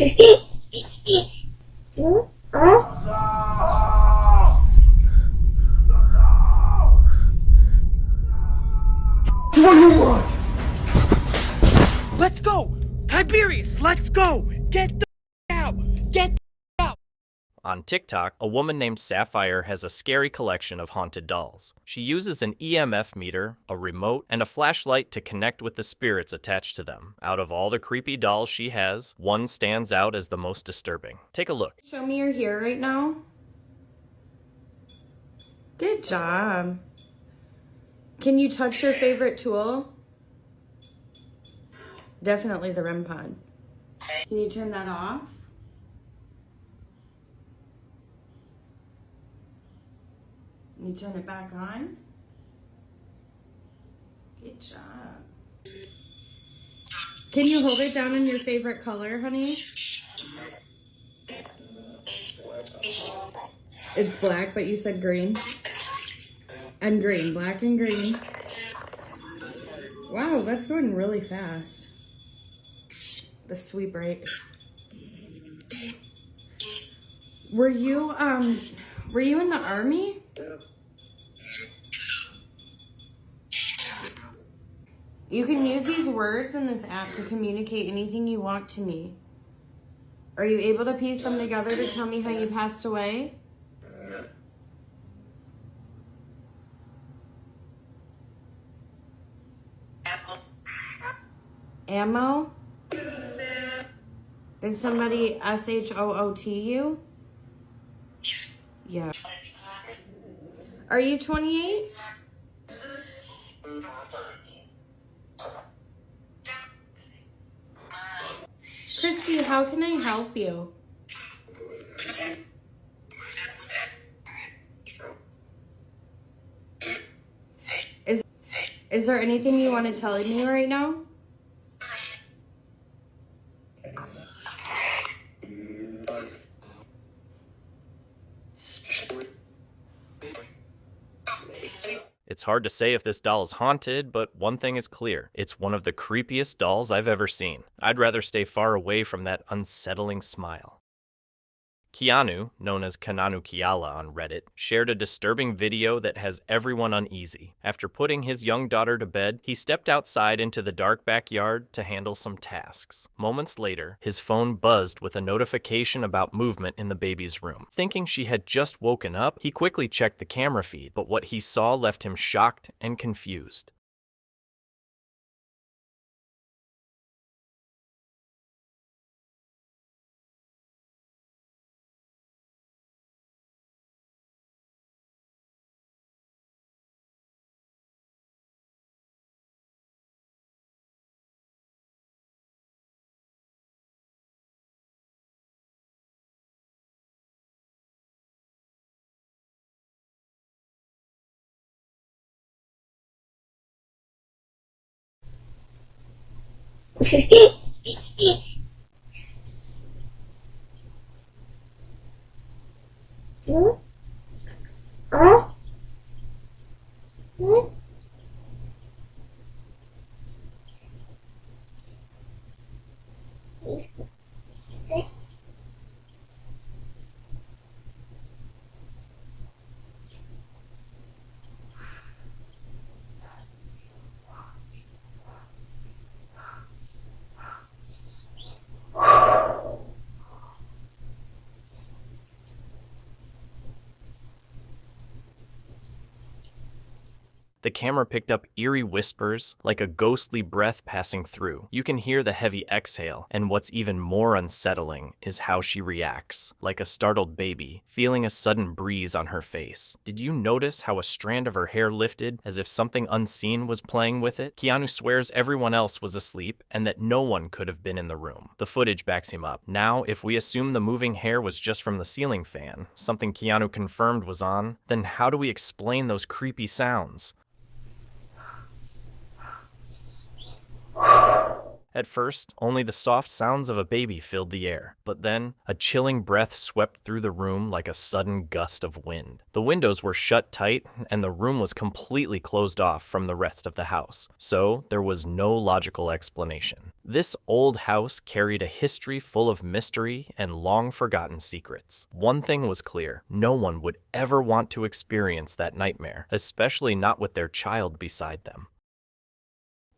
What do you want? Let's go! Tiberius, let's go! Get the out! Get the out! On TikTok, a woman named Sapphire has a scary collection of haunted dolls. She uses an EMF meter, a remote, and a flashlight to connect with the spirits attached to them. Out of all the creepy dolls she has, one stands out as the most disturbing. Take a look. Show me your hair right now. Good job. Can you touch your favorite tool? Definitely the REM pod. Can you turn that off? Can you turn it back on? Good job. Can you hold it down in your favorite color, honey? It's black, but you said green. And green, black and green. Wow, that's going really fast. The sweep rate. Were you in the army? You can use these words in this app to communicate anything you want to me. Are you able to piece them together to tell me how you passed away? Ammo? Did somebody SHOOT you? Yeah. Are you 28? Christy, how can I help you? Is there anything you want to tell me right now? It's hard to say if this doll is haunted, but one thing is clear. It's one of the creepiest dolls I've ever seen. I'd rather stay far away from that unsettling smile. Keanu, known as Kananu Kiala on Reddit, shared a disturbing video that has everyone uneasy. After putting his young daughter to bed, he stepped outside into the dark backyard to handle some tasks. Moments later, his phone buzzed with a notification about movement in the baby's room. Thinking she had just woken up, he quickly checked the camera feed, but what he saw left him shocked and confused. The camera picked up eerie whispers, like a ghostly breath passing through. You can hear the heavy exhale, and what's even more unsettling is how she reacts, like a startled baby, feeling a sudden breeze on her face. Did you notice how a strand of her hair lifted, as if something unseen was playing with it? Keanu swears everyone else was asleep, and that no one could have been in the room. The footage backs him up. Now, if we assume the moving hair was just from the ceiling fan, something Keanu confirmed was on, then how do we explain those creepy sounds? At first, only the soft sounds of a baby filled the air, but then a chilling breath swept through the room like a sudden gust of wind. The windows were shut tight, and the room was completely closed off from the rest of the house, so there was no logical explanation. This old house carried a history full of mystery and long-forgotten secrets. One thing was clear: no one would ever want to experience that nightmare, especially not with their child beside them.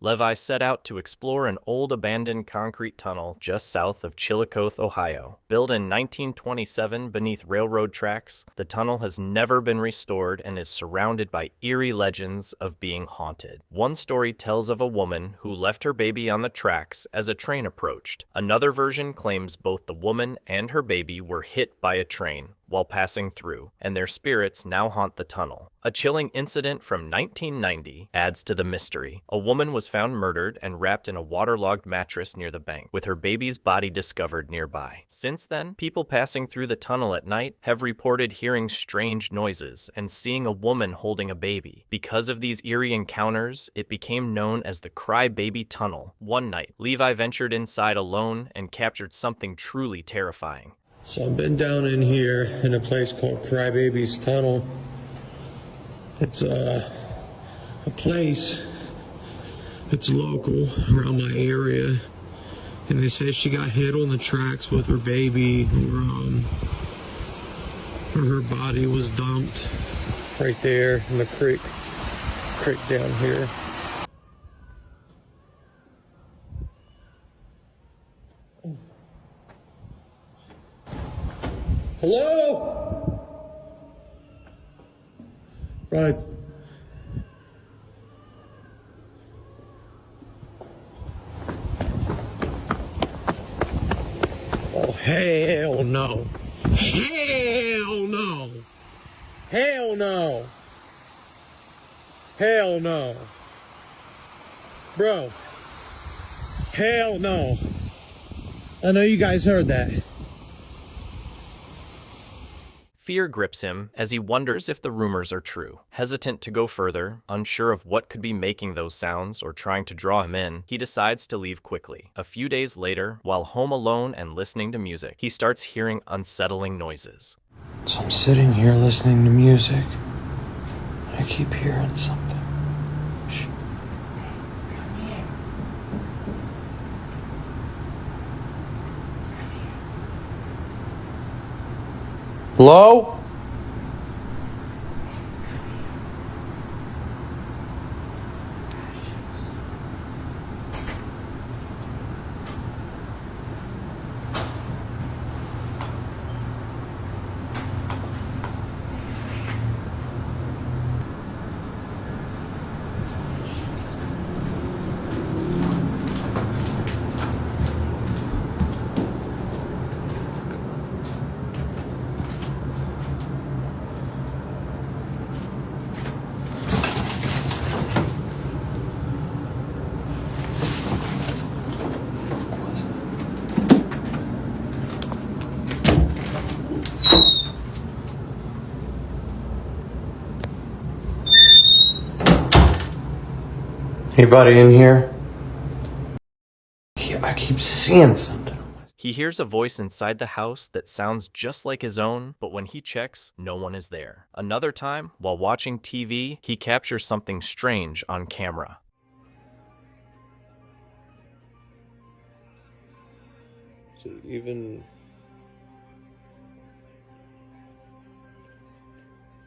Levi set out to explore an old abandoned concrete tunnel just south of Chillicothe, Ohio. Built in 1927 beneath railroad tracks, the tunnel has never been restored and is surrounded by eerie legends of being haunted. One story tells of a woman who left her baby on the tracks as a train approached. Another version claims both the woman and her baby were hit by a train while passing through, and their spirits now haunt the tunnel. A chilling incident from 1990 adds to the mystery. A woman was found murdered and wrapped in a waterlogged mattress near the bank, with her baby's body discovered nearby. Since then, people passing through the tunnel at night have reported hearing strange noises and seeing a woman holding a baby. Because of these eerie encounters, it became known as the Crybaby Tunnel. One night, Levi ventured inside alone and captured something truly terrifying. So I've been down in here in a place called Crybaby's Tunnel. It's a place that's local around my area, and they say she got hit on the tracks with her baby, or her body was dumped right there in the creek down here. Hello? Right. Oh, hell no. Hell no. Hell no. Hell no. Bro. Hell no. I know you guys heard that. Fear grips him as he wonders if the rumors are true. Hesitant to go further, unsure of what could be making those sounds or trying to draw him in, he decides to leave quickly. A few days later, while home alone and listening to music, he starts hearing unsettling noises. So I'm sitting here listening to music. I keep hearing something. Shh. Come here. Hello? Anybody in here? I keep seeing something. He hears a voice inside the house that sounds just like his own, but when he checks, no one is there. Another time, while watching TV, he captures something strange on camera. So even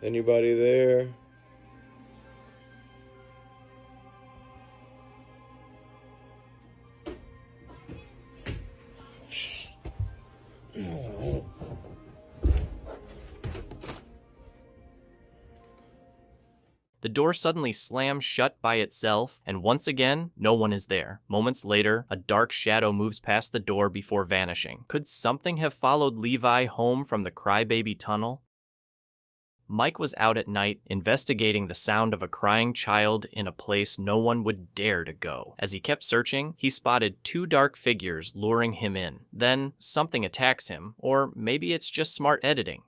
anybody there? The door suddenly slams shut by itself, and once again, no one is there. Moments later, a dark shadow moves past the door before vanishing. Could something have followed Levi home from the Crybaby Tunnel? Mike was out at night investigating the sound of a crying child in a place no one would dare to go. As he kept searching, he spotted two dark figures luring him in. Then, something attacks him, or maybe it's just smart editing.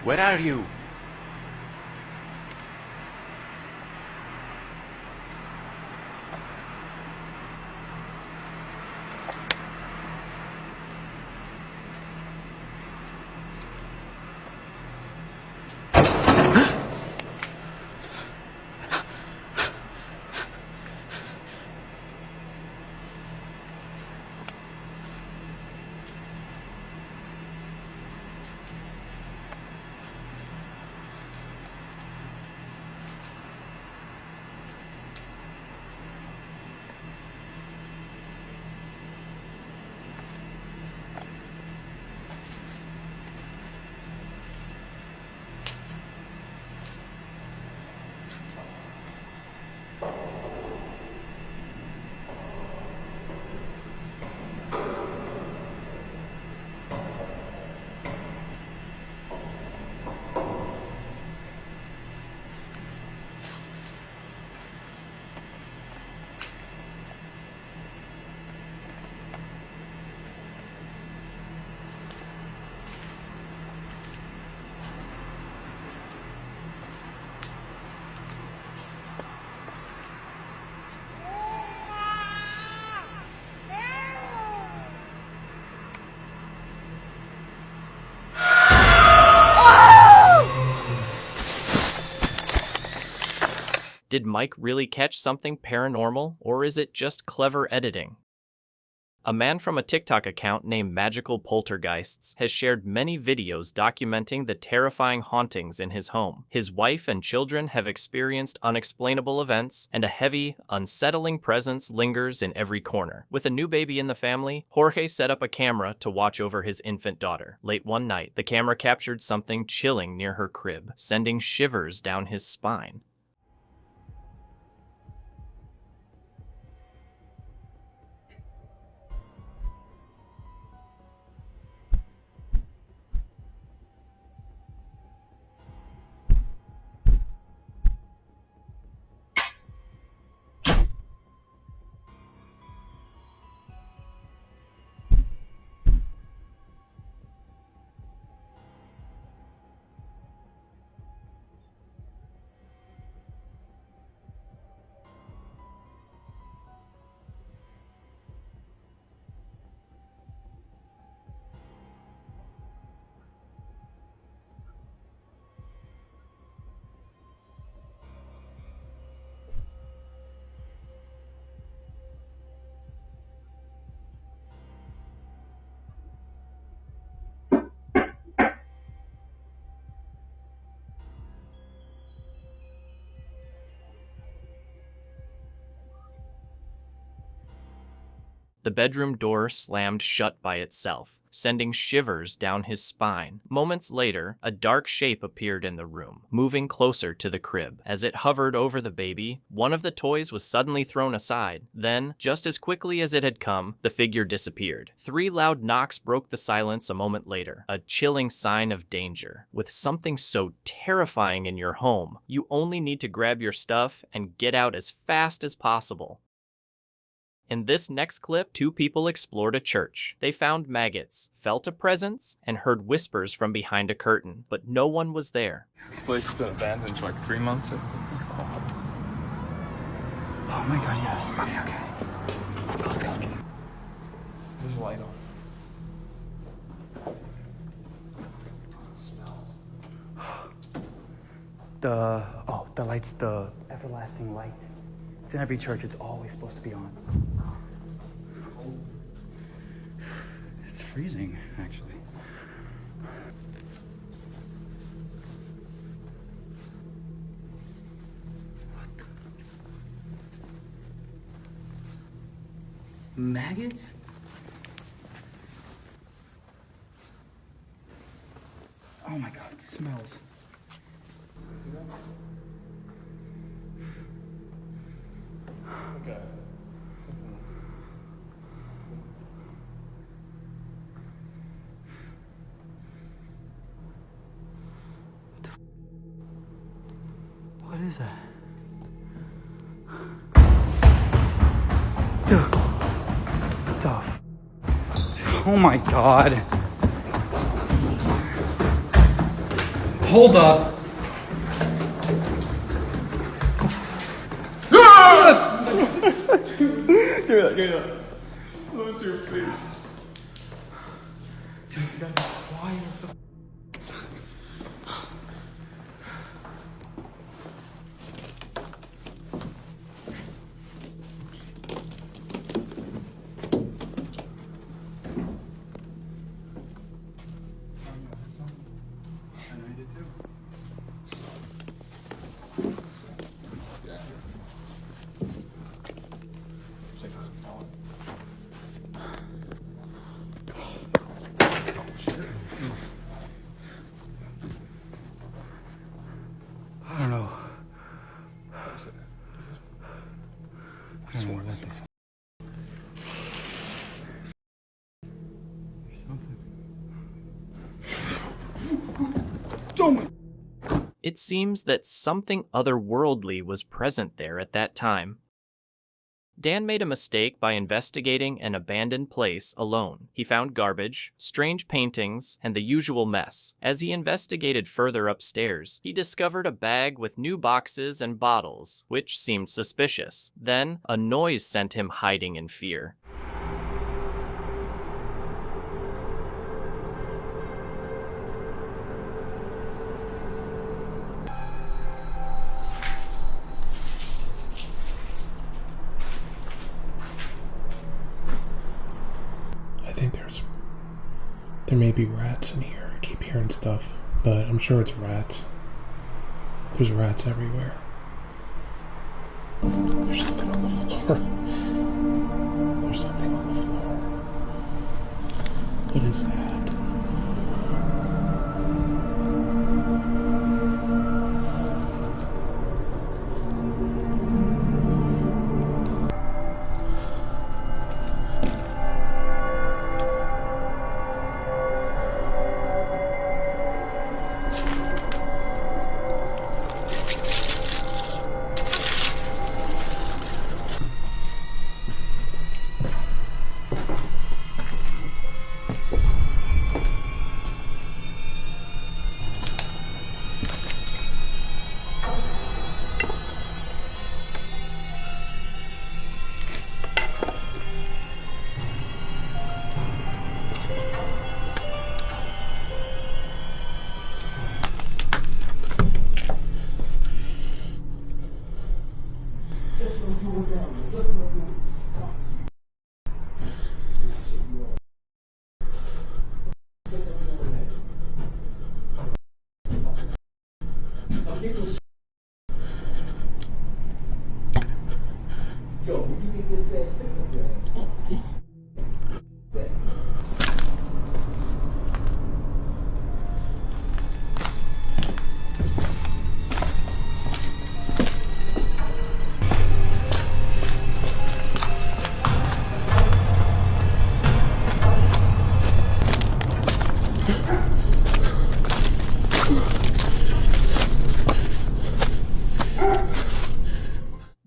Where are you? Did Mike really catch something paranormal, or is it just clever editing? A man from a TikTok account named Magical Poltergeists has shared many videos documenting the terrifying hauntings in his home. His wife and children have experienced unexplainable events, and a heavy, unsettling presence lingers in every corner. With a new baby in the family, Jorge set up a camera to watch over his infant daughter. Late one night, the camera captured something chilling near her crib, sending shivers down his spine. The bedroom door slammed shut by itself, sending shivers down his spine. Moments later, a dark shape appeared in the room, moving closer to the crib. As it hovered over the baby, one of the toys was suddenly thrown aside. Then, just as quickly as it had come, the figure disappeared. 3 loud knocks broke the silence a moment later, a chilling sign of danger. With something so terrifying in your home, you only need to grab your stuff and get out as fast as possible. In this next clip, 2 people explored a church. They found maggots, felt a presence, and heard whispers from behind a curtain, but no one was there. This place has been abandoned for like 3 months, I think. Oh my god, yes. Okay. Let's go. There's a light on. The light's the everlasting light. It's in every church. It's always supposed to be on. It's freezing, actually. What the? Maggots? Oh my god, it smells. Okay. What is that? Oh my god. Hold up. Give me that. Let me see your face. Dude, you gotta be quiet. I don't know. I swear what the Something. It seems that something otherworldly was present there at that time. Dan made a mistake by investigating an abandoned place alone. He found garbage, strange paintings, and the usual mess. As he investigated further upstairs, he discovered a bag with new boxes and bottles, which seemed suspicious. Then, a noise sent him hiding in fear. I think there may be rats in here. I keep hearing stuff, but I'm sure it's rats. There's rats everywhere. There's something on the floor. There's something on the floor. What is that?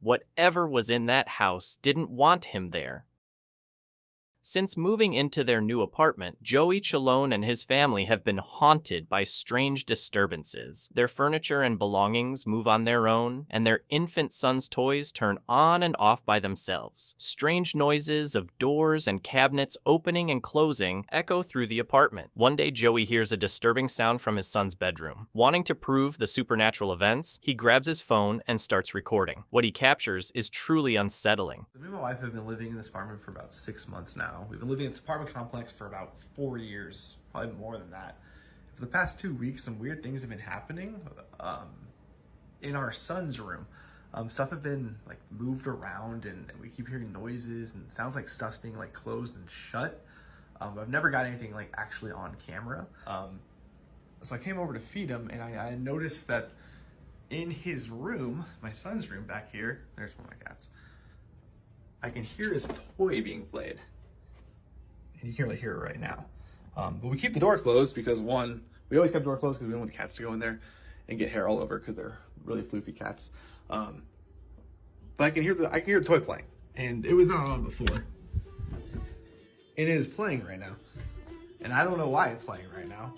Whatever was in that house didn't want him there. Since moving into their new apartment, Joey Chalone and his family have been haunted by strange disturbances. Their furniture and belongings move on their own, and their infant son's toys turn on and off by themselves. Strange noises of doors and cabinets opening and closing echo through the apartment. One day, Joey hears a disturbing sound from his son's bedroom. Wanting to prove the supernatural events, he grabs his phone and starts recording. What he captures is truly unsettling. Me and my wife have been living in this apartment for about 6 months now. We've been living in this apartment complex for about 4 years, probably more than that. For the past 2 weeks, some weird things have been happening in our son's room. Stuff have been like moved around, and we keep hearing noises, and it sounds like stuff's being like closed and shut. I've never got anything like actually on camera. So I came over to feed him, and I noticed that in his room, my son's room back here, there's one of my cats, I can hear his toy being played. And you can't really hear it right now. But we keep the door closed because, one, we always kept the door closed because we don't want the cats to go in there and get hair all over because they're really floofy cats. But I can hear the toy playing, and it was not on before. It is playing right now, and I don't know why it's playing right now.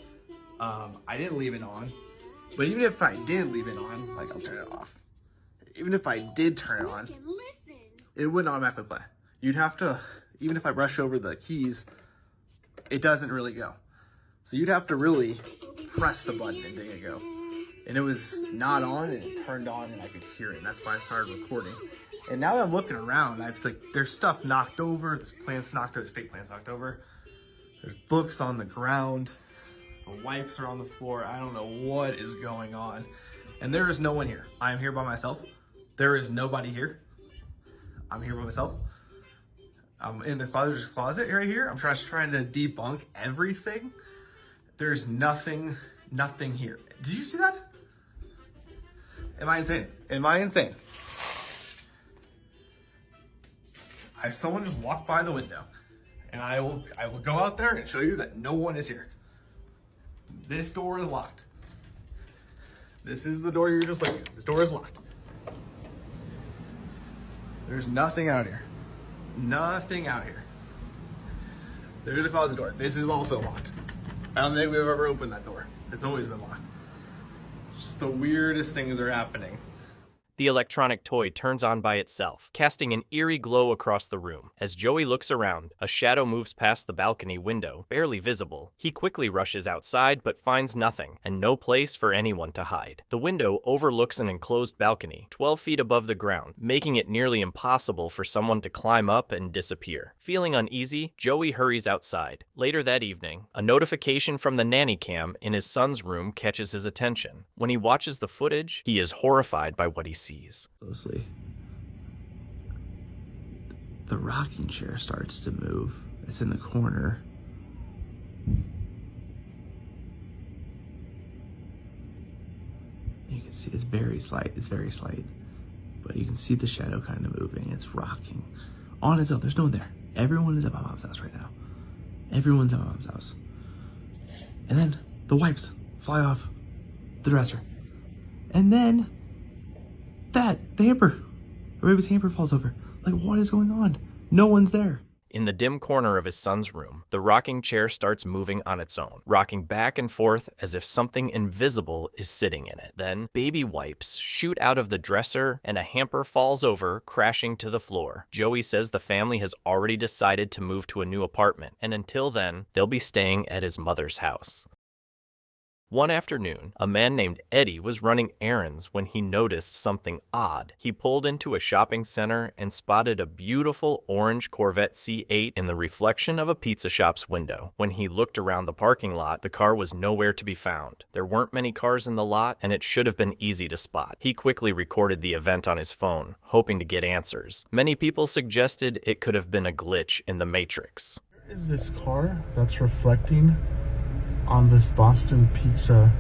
I didn't leave it on. But even if I did leave it on, like I'll turn it off. Even if I did turn it on, it wouldn't automatically play. You'd have to, even if I brush over the keys, it doesn't really go. So you'd have to really press the button and make it go. And it was not on, and it turned on, and I could hear it. And that's why I started recording. And now that I'm looking around, there's stuff knocked over. There's plants knocked over. There's fake plants knocked over. There's books on the ground. The wipes are on the floor. I don't know what is going on. And there is no one here. I am here by myself. There is nobody here. I'm here by myself. I'm in the father's closet right here. I'm just trying to debunk everything. There's nothing here. Did you see that? Am I insane? Am I insane? Someone just walked by the window, and I will go out there and show you that no one is here. This door is locked. This is the door you're just looking at. This door is locked. There's nothing out here. Nothing out here. There's a closet door. This is also locked. I don't think we've ever opened that door. It's always been locked. Just the weirdest things are happening. The electronic toy turns on by itself, casting an eerie glow across the room. As Joey looks around, a shadow moves past the balcony window, barely visible. He quickly rushes outside, but finds nothing, and no place for anyone to hide. The window overlooks an enclosed balcony, 12 feet above the ground, making it nearly impossible for someone to climb up and disappear. Feeling uneasy, Joey hurries outside. Later that evening, a notification from the nanny cam in his son's room catches his attention. When he watches the footage, he is horrified by what he sees. Closely. The rocking chair starts to move. It's in the corner. You can see it's very slight. But you can see the shadow kind of moving. It's rocking on its own. There's no one there. Everyone is at my mom's house right now. Everyone's at my mom's house. And then the wipes fly off the dresser. And then the hamper. The baby's hamper falls over. Like, what is going on? No one's there. In the dim corner of his son's room, the rocking chair starts moving on its own, rocking back and forth as if something invisible is sitting in it. Then, baby wipes shoot out of the dresser and a hamper falls over, crashing to the floor. Joey says the family has already decided to move to a new apartment, and until then, they'll be staying at his mother's house. One afternoon, a man named Eddie was running errands when he noticed something odd. He pulled into a shopping center and spotted a beautiful orange Corvette C8 in the reflection of a pizza shop's window. When he looked around the parking lot, the car was nowhere to be found. There weren't many cars in the lot, and it should have been easy to spot. He quickly recorded the event on his phone, hoping to get answers. Many people suggested it could have been a glitch in the Matrix. Where is this car that's reflecting on this Boston Pizza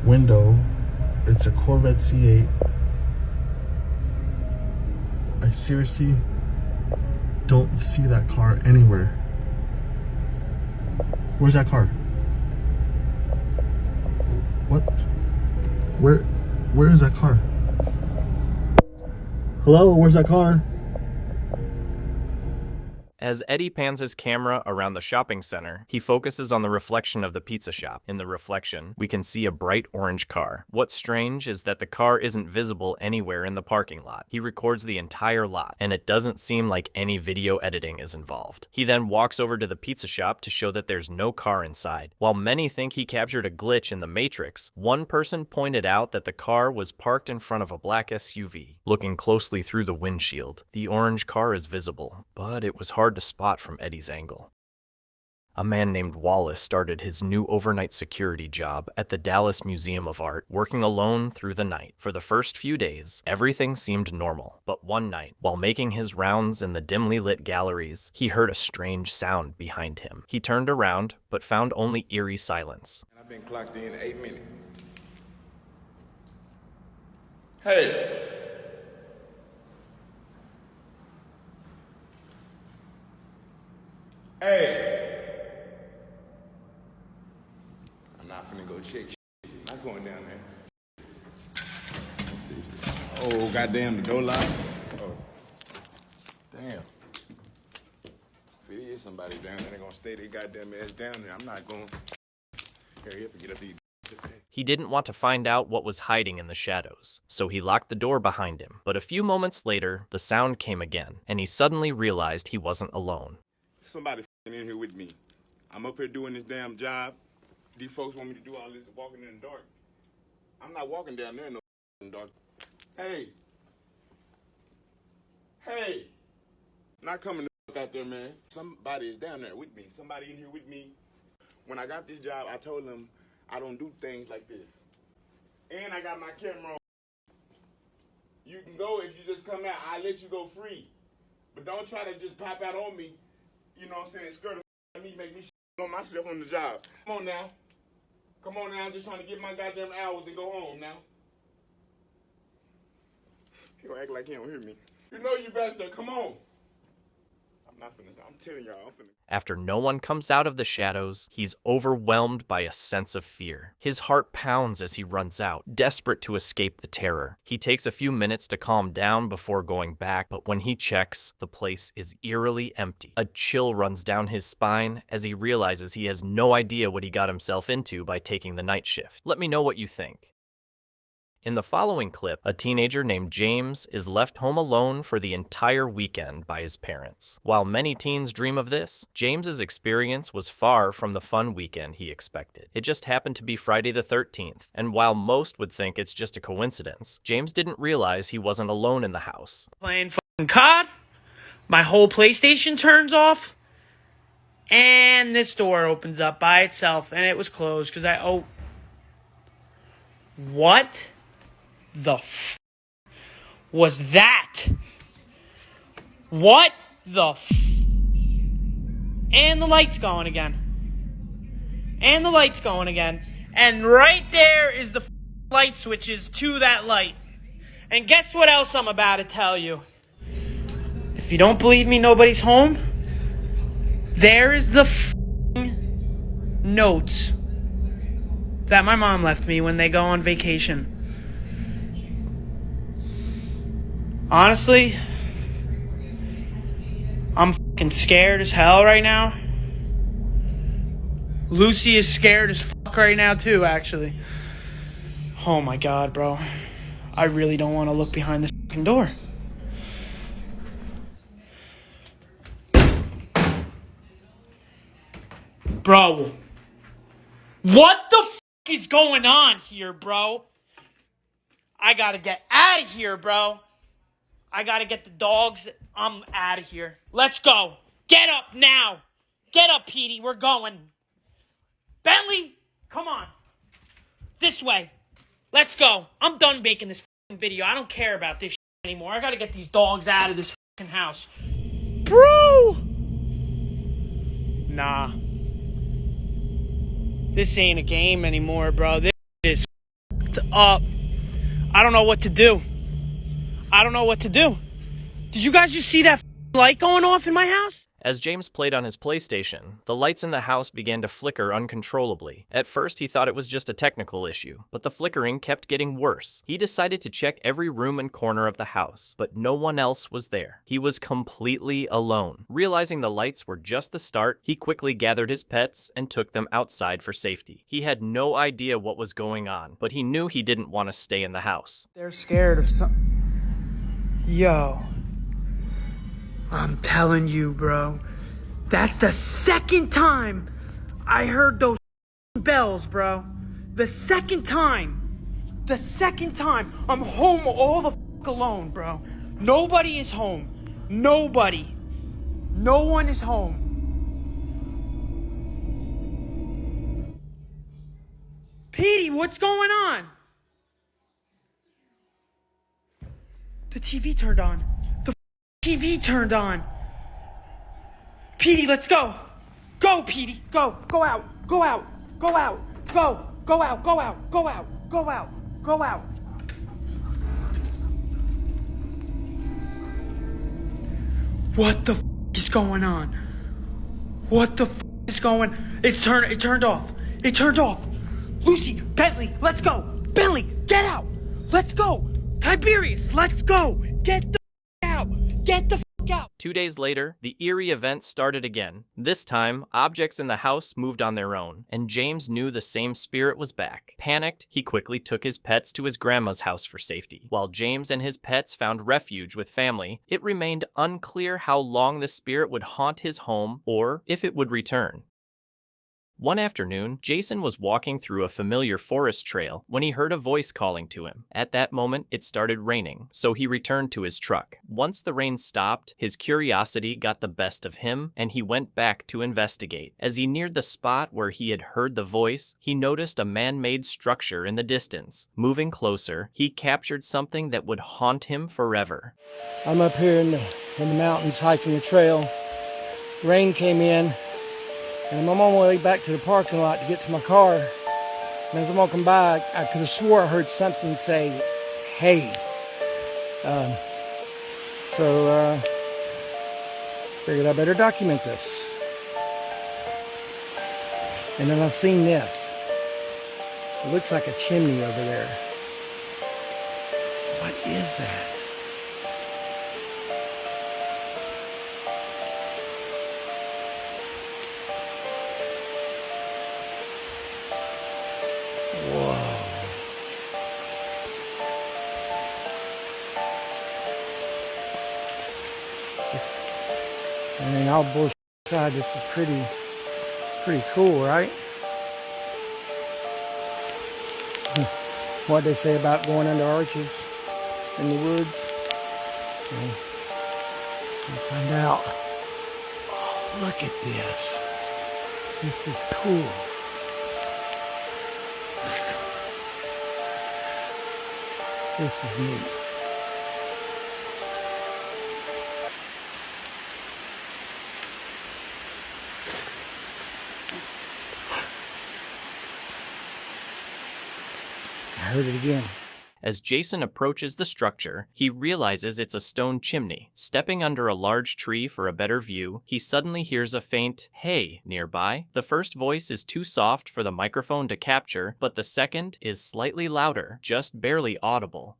window? It's a Corvette C8. I seriously don't see that car anywhere. Where's that car? What? Where is that car? Hello, where's that car? As Eddie pans his camera around the shopping center, he focuses on the reflection of the pizza shop. In the reflection, we can see a bright orange car. What's strange is that the car isn't visible anywhere in the parking lot. He records the entire lot, and it doesn't seem like any video editing is involved. He then walks over to the pizza shop to show that there's no car inside. While many think he captured a glitch in the Matrix, one person pointed out that the car was parked in front of a black SUV. Looking closely through the windshield, the orange car is visible, but it was hard to spot from Eddie's angle. A man named Wallace started his new overnight security job at the Dallas Museum of Art, working alone through the night. For the first few days, everything seemed normal. But one night, while making his rounds in the dimly lit galleries, he heard a strange sound behind him. He turned around, but found only eerie silence. I've been clocked in 8 minutes. Hey! Hey! I'm not finna go check shit. I'm not going down there. Oh, goddamn, the door locked. Oh. Damn. If it is somebody down there, they're gonna stay their goddamn ass down there. I'm not gonna hurry up and get up these He didn't want to find out what was hiding in the shadows, so he locked the door behind him. But a few moments later, the sound came again, and he suddenly realized he wasn't alone. Somebody in here with me. I'm up here doing this damn job. These folks want me to do all this walking in the dark. I'm not walking down there in the dark. Hey. Hey. Not coming the fuck out there, man. Somebody is down there with me. Somebody in here with me. When I got this job, I told them I don't do things like this. And I got my camera on. You can go if you just come out. I let you go free. But don't try to just pop out on me. You know what I'm saying? Skirt me, make me on myself on the job. Come on now. Come on now. I'm just trying to get my goddamn hours and go home now. He gonna act like he don't hear me. You know you back there. Come on. I'm not finna. I'm telling y'all, I'm finna. After no one comes out of the shadows, he's overwhelmed by a sense of fear. His heart pounds as he runs out, desperate to escape the terror. He takes a few minutes to calm down before going back, but when he checks, the place is eerily empty. A chill runs down his spine as he realizes he has no idea what he got himself into by taking the night shift. Let me know what you think. In the following clip, a teenager named James is left home alone for the entire weekend by his parents. While many teens dream of this, James's experience was far from the fun weekend he expected. It just happened to be Friday the 13th, and while most would think it's just a coincidence, James didn't realize he wasn't alone in the house. Playing fucking COD, my whole PlayStation turns off, and this door opens up by itself, and it was closed because what the f was that? What the f? And the light's going again. And the light's going again. And right there is the light switches to that light. And guess what else I'm about to tell you? If you don't believe me, nobody's home. There is the notes that my mom left me when they go on vacation. Honestly, I'm fucking scared as hell right now. Lucy is scared as fuck right now too, actually. Oh my god, bro. I really don't want to look behind this fucking door. Bro. What the fuck is going on here, bro? I gotta get out of here, bro. I gotta get the dogs. I'm out of here. Let's go. Get up now. Get up, Petey. We're going. Bentley, come on. This way. Let's go. I'm done making this fucking video. I don't care about this anymore. I gotta get these dogs out of this fucking house. Bro! Nah. This ain't a game anymore, bro. This is fucked up. I don't know what to do. I don't know what to do. Did you guys just see that light going off in my house? As James played on his PlayStation, the lights in the house began to flicker uncontrollably. At first, he thought it was just a technical issue, but the flickering kept getting worse. He decided to check every room and corner of the house, but no one else was there. He was completely alone. Realizing the lights were just the start, he quickly gathered his pets and took them outside for safety. He had no idea what was going on, but he knew he didn't want to stay in the house. They're scared of something. Yo, I'm telling you, bro. That's the second time I heard those bells, bro. The second time. The second time. I'm home all the fuck alone, bro. Nobody is home. Nobody. No one is home. Petey, what's going on? The TV turned on. The TV turned on. Petey, let's go. Go, Petey. Go. Go out. Go out. Go out. Go. Go out. Go out. Go out. Go out. Go out. What the is going on? What the is going? It turned off. It turned off. Lucy, Bentley, let's go. Bentley, get out. Let's go. Tiberius, let's go. Get the out. Get the out. 2 days later, the eerie event started again. This time, objects in the house moved on their own, and James knew the same spirit was back. Panicked, he quickly took his pets to his grandma's house for safety. While James and his pets found refuge with family, it remained unclear how long the spirit would haunt his home or if it would return. One afternoon, Jason was walking through a familiar forest trail when he heard a voice calling to him. At that moment, it started raining, so he returned to his truck. Once the rain stopped, his curiosity got the best of him, and he went back to investigate. As he neared the spot where he had heard the voice, he noticed a man-made structure in the distance. Moving closer, he captured something that would haunt him forever. I'm up here in the mountains hiking a trail. Rain came in. And I'm on my way back to the parking lot to get to my car. And as I'm walking by, I could have swore I heard something say, "Hey." Figured I better document this. And then I've seen this. It looks like a chimney over there. What is that? I mean, all bullshit aside, this is pretty cool, right? What'd they say about going under arches in the woods? Okay. We'll find out. Oh, look at this. This is cool. This is neat. I heard it again. As Jason approaches the structure, he realizes it's a stone chimney. Stepping under a large tree for a better view, he suddenly hears a faint "hey" nearby. The first voice is too soft for the microphone to capture, but the second is slightly louder, just barely audible.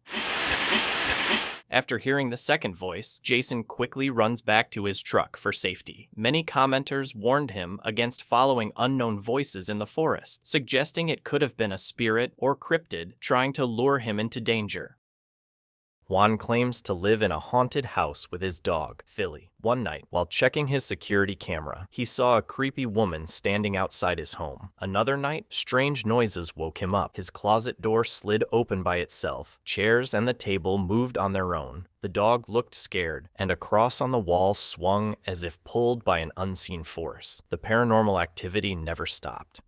After hearing the second voice, Jason quickly runs back to his truck for safety. Many commenters warned him against following unknown voices in the forest, suggesting it could have been a spirit or cryptid trying to lure him into danger. Juan claims to live in a haunted house with his dog, Philly. One night, while checking his security camera, he saw a creepy woman standing outside his home. Another night, strange noises woke him up. His closet door slid open by itself. Chairs and the table moved on their own. The dog looked scared, and a cross on the wall swung as if pulled by an unseen force. The paranormal activity never stopped.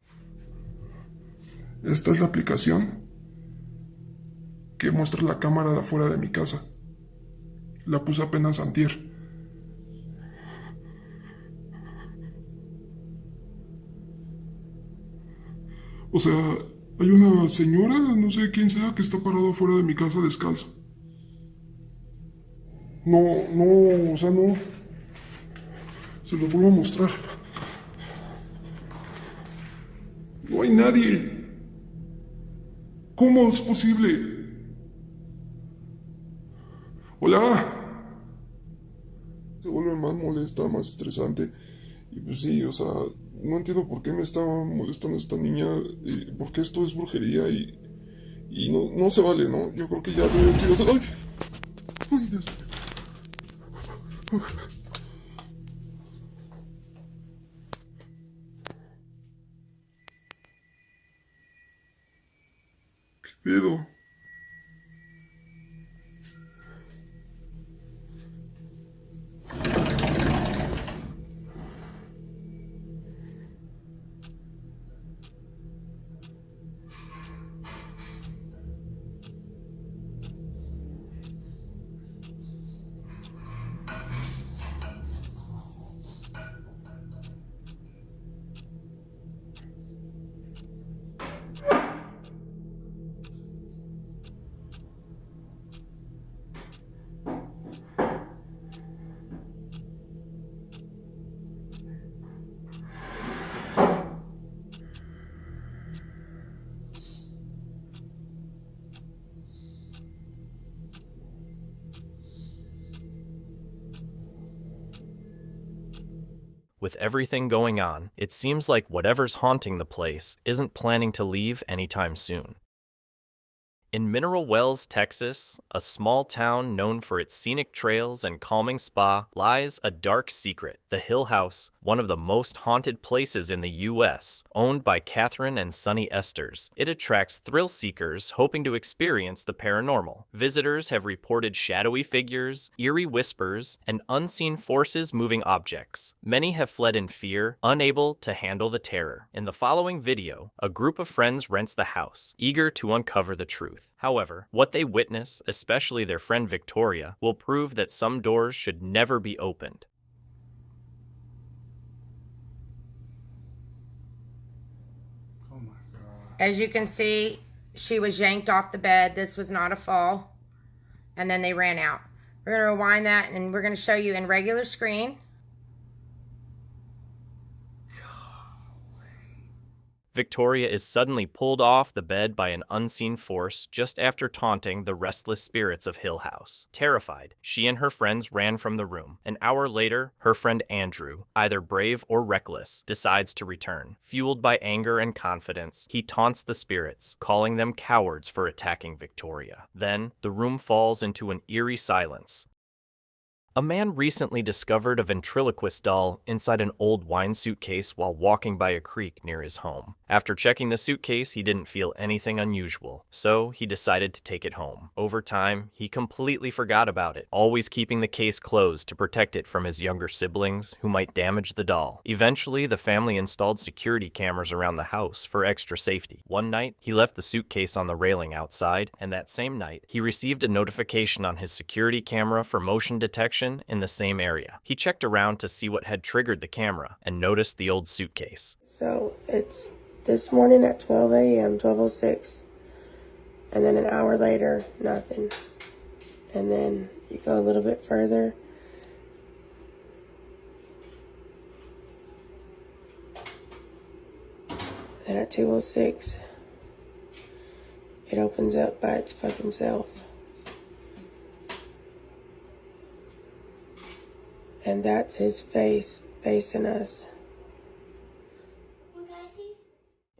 Esta es la aplicación que muestra la cámara de afuera de mi casa. La puse apenas antier. O sea, hay una señora, no sé quién sea, que está parada afuera de mi casa descalza. No, o sea, no. Se lo vuelvo a mostrar. No hay nadie. ¿Cómo es posible? ¡Hola! Se vuelve más molesta, más estresante. Y pues sí, o sea, no entiendo por qué me estaba molestando esta niña, porque esto es brujería y no se vale, ¿no? Yo creo que ya debo estoy... ¡Ay! ¡Ay, Dios mío! ¿Qué pedo? With everything going on, it seems like whatever's haunting the place isn't planning to leave anytime soon. In Mineral Wells, Texas, a small town known for its scenic trails and calming spa, lies a dark secret, the Hill House, one of the most haunted places in the U.S., owned by Catherine and Sonny Esters. It attracts thrill seekers hoping to experience the paranormal. Visitors have reported shadowy figures, eerie whispers, and unseen forces moving objects. Many have fled in fear, unable to handle the terror. In the following video, a group of friends rents the house, eager to uncover the truth. However, what they witness, especially their friend Victoria, will prove that some doors should never be opened. Oh my God. As you can see, she was yanked off the bed. This was not a fall. And then they ran out. We're going to rewind that and we're going to show you in regular screen. Victoria is suddenly pulled off the bed by an unseen force just after taunting the restless spirits of Hill House. Terrified, she and her friends ran from the room. An hour later, her friend Andrew, either brave or reckless, decides to return. Fueled by anger and confidence, he taunts the spirits, calling them cowards for attacking Victoria. Then, the room falls into an eerie silence. A man recently discovered a ventriloquist doll inside an old wine suitcase while walking by a creek near his home. After checking the suitcase, he didn't feel anything unusual, so he decided to take it home. Over time, he completely forgot about it, always keeping the case closed to protect it from his younger siblings who might damage the doll. Eventually, the family installed security cameras around the house for extra safety. One night, he left the suitcase on the railing outside, and that same night, he received a notification on his security camera for motion detection in the same area. He checked around to see what had triggered the camera and noticed the old suitcase. So it's this morning at 12 a.m., 12:06, and then an hour later, nothing. And then you go a little bit further, and at 2:06, it opens up by its fucking self. And that's his face facing us.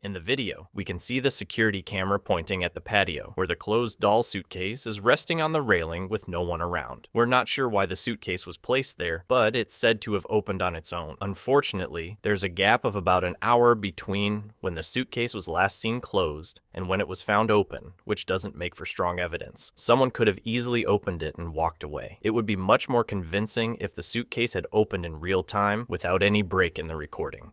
In the video, we can see the security camera pointing at the patio, where the closed doll suitcase is resting on the railing with no one around. We're not sure why the suitcase was placed there, but it's said to have opened on its own. Unfortunately, there's a gap of about an hour between when the suitcase was last seen closed and when it was found open, which doesn't make for strong evidence. Someone could have easily opened it and walked away. It would be much more convincing if the suitcase had opened in real time without any break in the recording.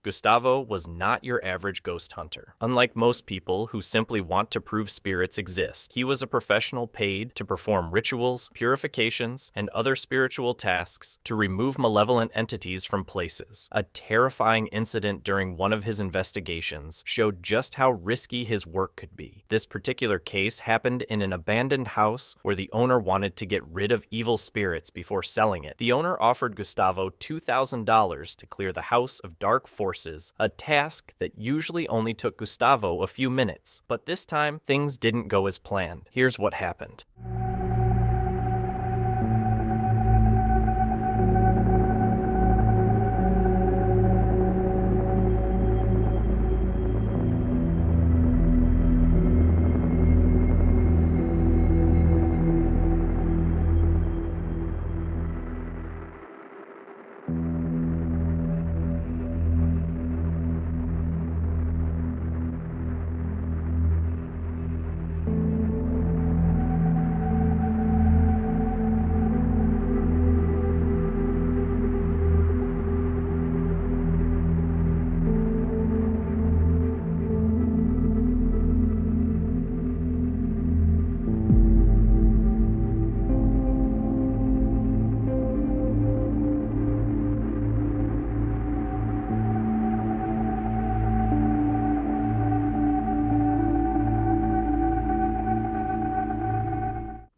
Gustavo was not your average ghost hunter. Unlike most people who simply want to prove spirits exist, he was a professional paid to perform rituals, purifications, and other spiritual tasks to remove malevolent entities from places. A terrifying incident during one of his investigations showed just how risky his work could be. This particular case happened in an abandoned house where the owner wanted to get rid of evil spirits before selling it. The owner offered Gustavo $2,000 to clear the house of dark forces, a task that usually only took Gustavo a few minutes. But this time, things didn't go as planned. Here's what happened.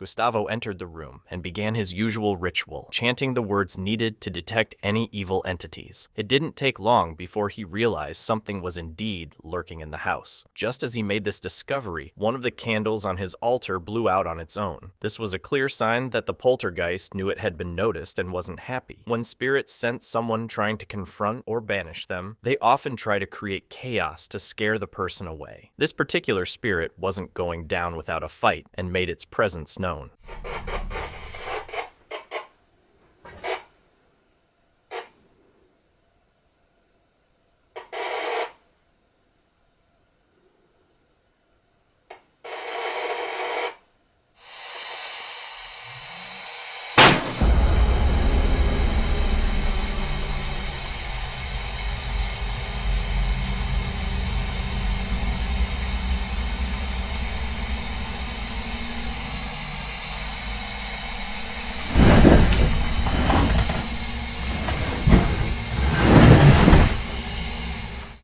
Gustavo entered the room and began his usual ritual, chanting the words needed to detect any evil entities. It didn't take long before he realized something was indeed lurking in the house. Just as he made this discovery, one of the candles on his altar blew out on its own. This was a clear sign that the poltergeist knew it had been noticed and wasn't happy. When spirits sense someone trying to confront or banish them, they often try to create chaos to scare the person away. This particular spirit wasn't going down without a fight and made its presence known.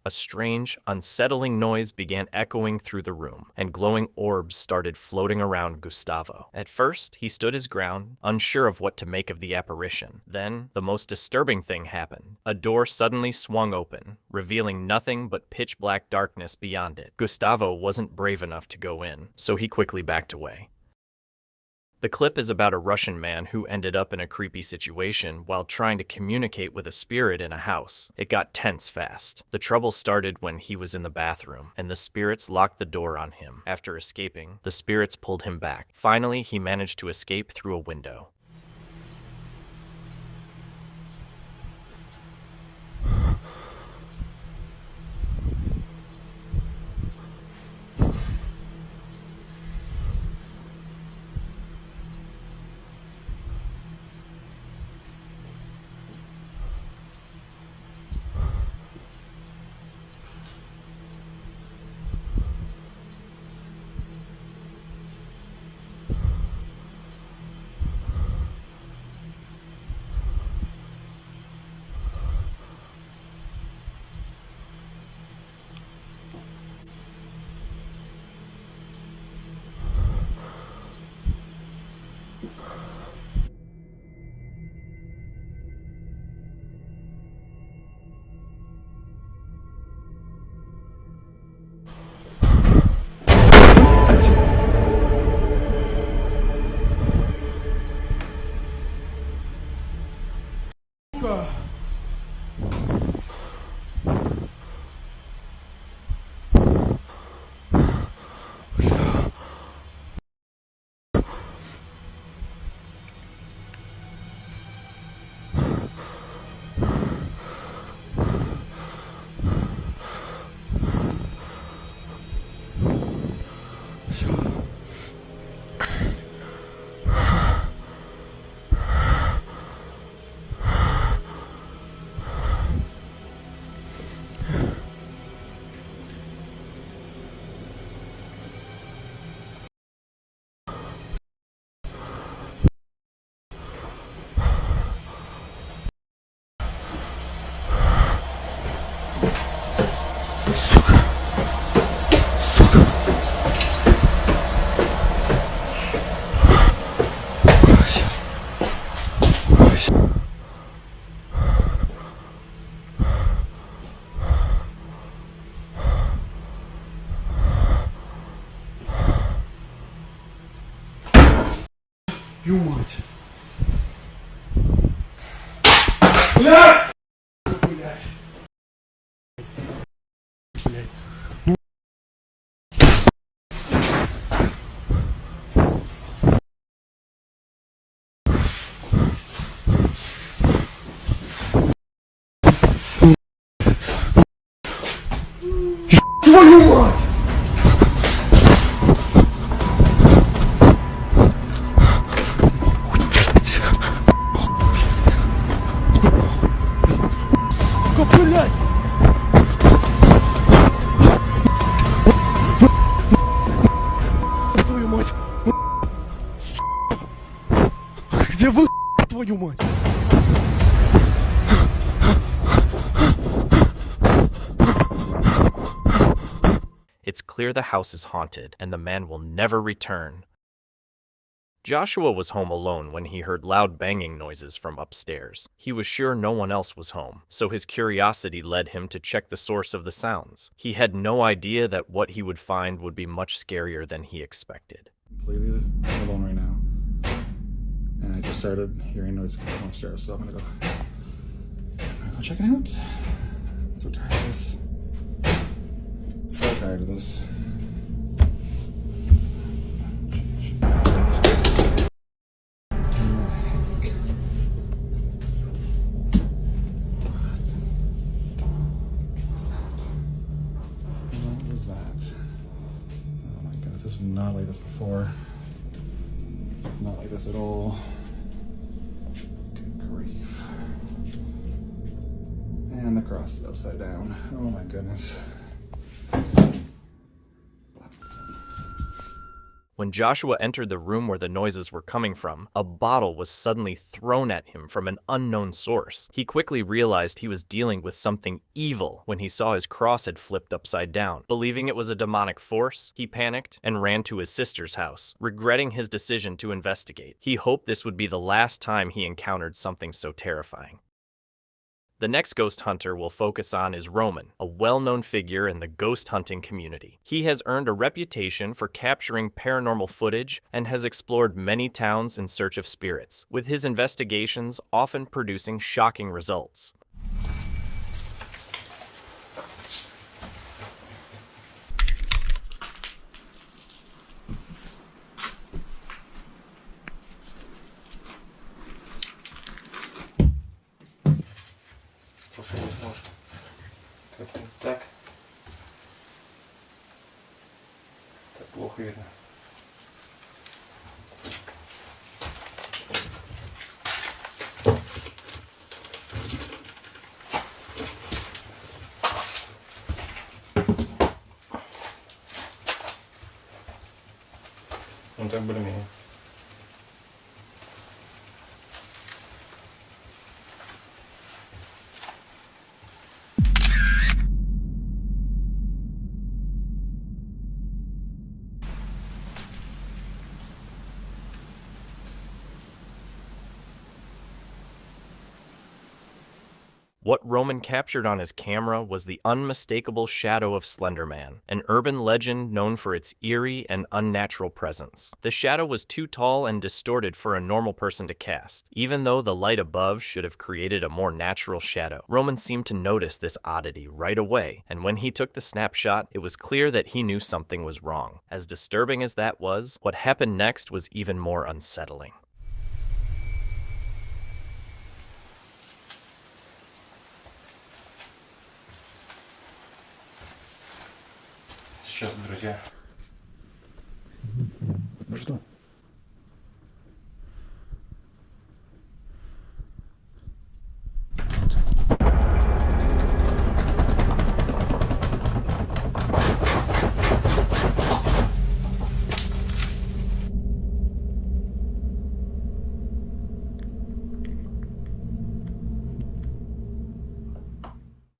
A strange, unsettling noise began echoing through the room, and glowing orbs started floating around Gustavo. At first, he stood his ground, unsure of what to make of the apparition. Then, the most disturbing thing happened. A door suddenly swung open, revealing nothing but pitch-black darkness beyond it. Gustavo wasn't brave enough to go in, so he quickly backed away. The clip is about a Russian man who ended up in a creepy situation while trying to communicate with a spirit in a house. It got tense fast. The trouble started when he was in the bathroom, and the spirits locked the door on him. After escaping, the spirits pulled him back. Finally, he managed to escape through a window. Ю мать. Блять! Блять. Блять. Твою мать! Твою мать! Где вы, твою мать? It's clear the house is haunted, and the man will never return. Joshua was home alone when he heard loud banging noises from upstairs. He was sure no one else was home, so his curiosity led him to check the source of the sounds. He had no idea that what he would find would be much scarier than he expected. Completely alone right now. And I just started hearing noise coming from upstairs, so I'm gonna go check it out. I'm so tired of this. So tired of this. Not like this before. It's not like this at all. Good grief. And the cross is upside down. Oh my goodness. When Joshua entered the room where the noises were coming from, a bottle was suddenly thrown at him from an unknown source. He quickly realized he was dealing with something evil when he saw his cross had flipped upside down. Believing it was a demonic force, he panicked and ran to his sister's house, regretting his decision to investigate. He hoped this would be the last time he encountered something so terrifying. The next ghost hunter we'll focus on is Roman, a well-known figure in the ghost hunting community. He has earned a reputation for capturing paranormal footage and has explored many towns in search of spirits, with his investigations often producing shocking results. Так. Так плохо видно. Ну так более-менее. What Roman captured on his camera was the unmistakable shadow of Slender Man, an urban legend known for its eerie and unnatural presence. The shadow was too tall and distorted for a normal person to cast, even though the light above should have created a more natural shadow. Roman seemed to notice this oddity right away, and when he took the snapshot, it was clear that he knew something was wrong. As disturbing as that was, what happened next was even more unsettling. Сейчас, друзья. Ну что?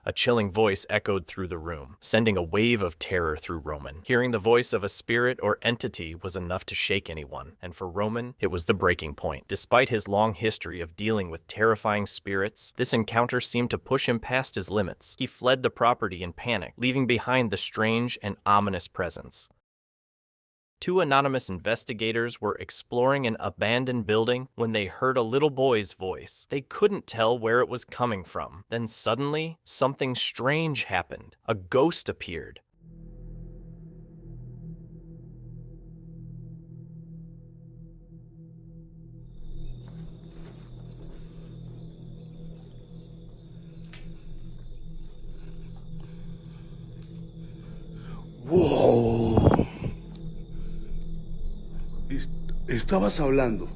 A chilling voice echoed through the room, sending a wave of terror through Roman. Hearing the voice of a spirit or entity was enough to shake anyone, and for Roman, it was the breaking point. Despite his long history of dealing with terrifying spirits, this encounter seemed to push him past his limits. He fled the property in panic, leaving behind the strange and ominous presence. Two anonymous investigators were exploring an abandoned building when they heard a little boy's voice. They couldn't tell where it was coming from. Then suddenly, something strange happened. A ghost appeared. ¡Wow! Estabas hablando.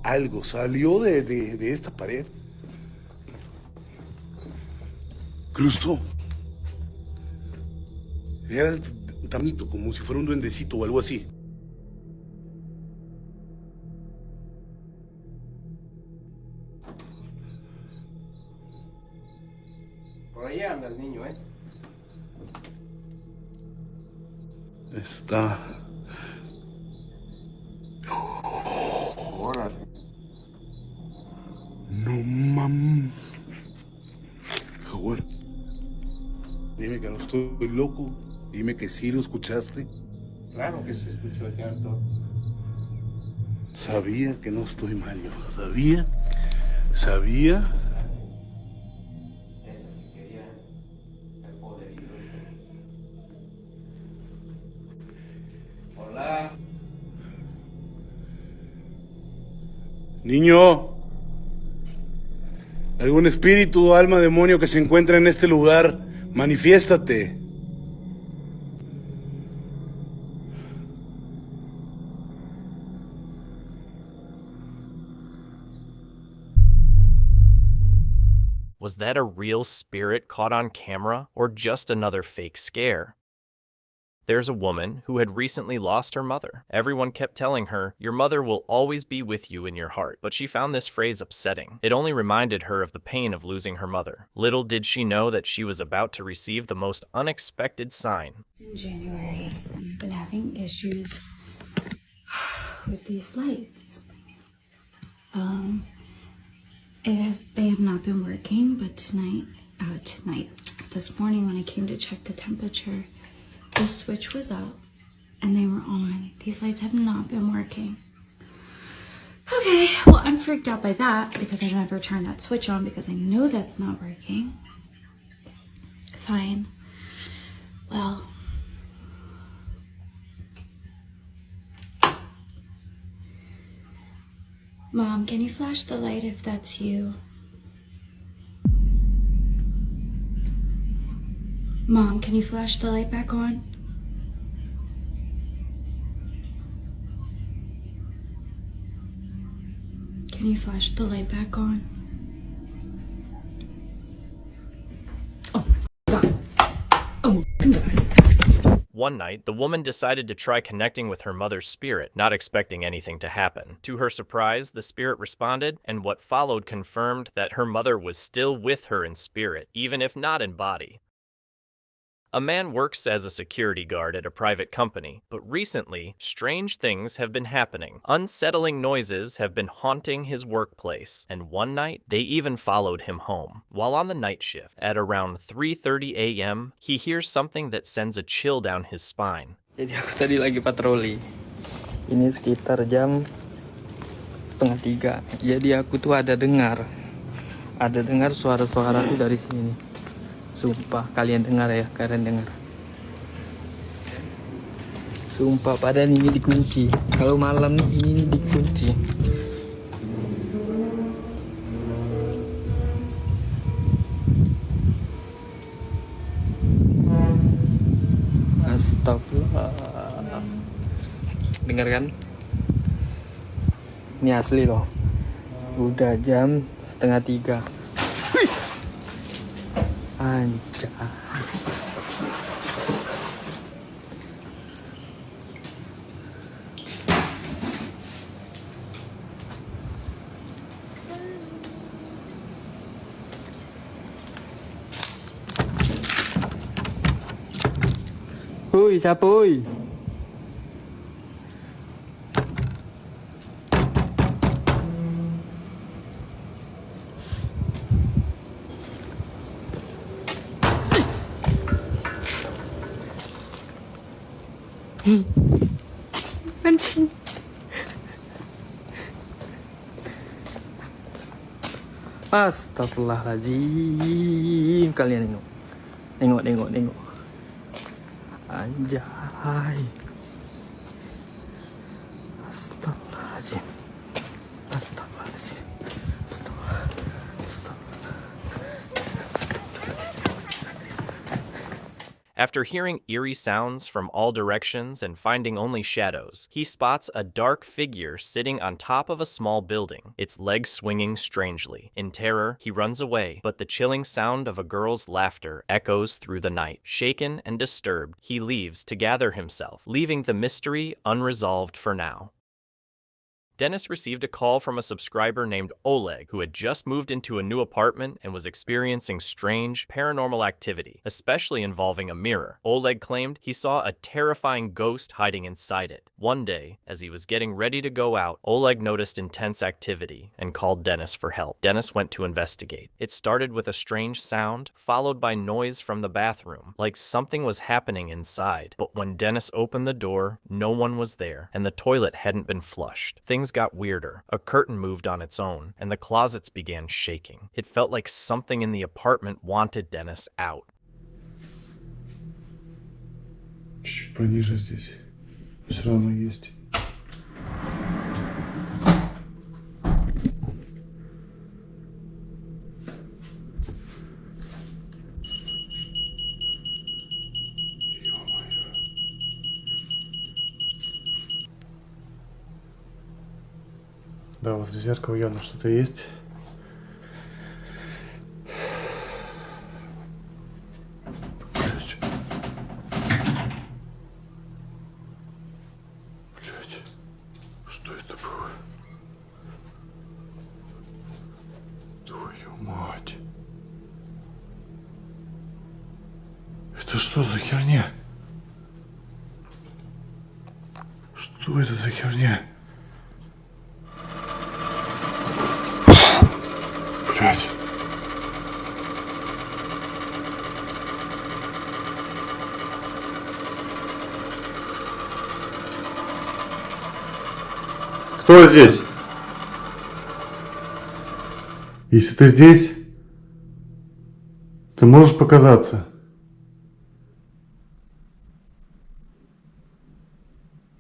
Algo salió de esta pared. Cruzó. Era un tamito, como si fuera un duendecito o algo así. Por ahí anda el niño, ¿eh? Está... Dime que no estoy loco. Dime que sí lo escuchaste. Claro que se escuchó el llanto. Sabía que no estoy mal, yo. Sabía. Hola. Niño, algún espíritu o alma demonio que se encuentra en este lugar, manifiéstate. Was that a real spirit caught on camera or just another fake scare? There's a woman who had recently lost her mother. Everyone kept telling her, "Your mother will always be with you in your heart." But she found this phrase upsetting. It only reminded her of the pain of losing her mother. Little did she know that she was about to receive the most unexpected sign. In January, I've been having issues with these lights. They have not been working, but this morning when I came to check the temperature, the switch was up and they were on. These lights have not been working. Okay, well, I'm freaked out by that because I never turned that switch on because I know that's not working. Fine. Well, Mom, can you flash the light if that's you? Mom, can you flash the light back on? Can you flash the light back on? Oh, God. Oh, God. One night, the woman decided to try connecting with her mother's spirit, not expecting anything to happen. To her surprise, the spirit responded, and what followed confirmed that her mother was still with her in spirit, even if not in body. A man works as a security guard at a private company, but recently, strange things have been happening. Unsettling noises have been haunting his workplace, and one night, they even followed him home. While on the night shift, at around 3:30 a.m., he hears something that sends a chill down his spine. Jadi aku tadi lagi patroli. Ini sekitar jam 2:30. Jadi aku tuh ada dengar suara-suara tuh dari sini. Sumpah, kalian dengar ya, Sumpah, padahal ini dikunci. Kalau malam nih ini dikunci. Astagfirullah. Dengar kan? Ini asli loh. Udah jam 2:30. Anjay. Hui, siapa hui? Anjing. Astagfirullahaladzim. Kalian tengok. Anjay. Astagfirullahaladzim. After hearing eerie sounds from all directions and finding only shadows, he spots a dark figure sitting on top of a small building, its legs swinging strangely. In terror, he runs away, but the chilling sound of a girl's laughter echoes through the night. Shaken and disturbed, he leaves to gather himself, leaving the mystery unresolved for now. Dennis received a call from a subscriber named Oleg, who had just moved into a new apartment and was experiencing strange, paranormal activity, especially involving a mirror. Oleg claimed he saw a terrifying ghost hiding inside it. One day, as he was getting ready to go out, Oleg noticed intense activity and called Dennis for help. Dennis went to investigate. It started with a strange sound, followed by noise from the bathroom, like something was happening inside. But when Dennis opened the door, no one was there, and the toilet hadn't been flushed. Things got weirder. A curtain moved on its own, and the closets began shaking. It felt like something in the apartment wanted Dennis out. Чуть пониже здесь. Все равно есть. Да, возле зеркала явно что-то есть. Блять, что это было? Твою мать. Это что за херня? Что это за херня? Блять. Кто здесь? Если ты здесь, ты можешь показаться.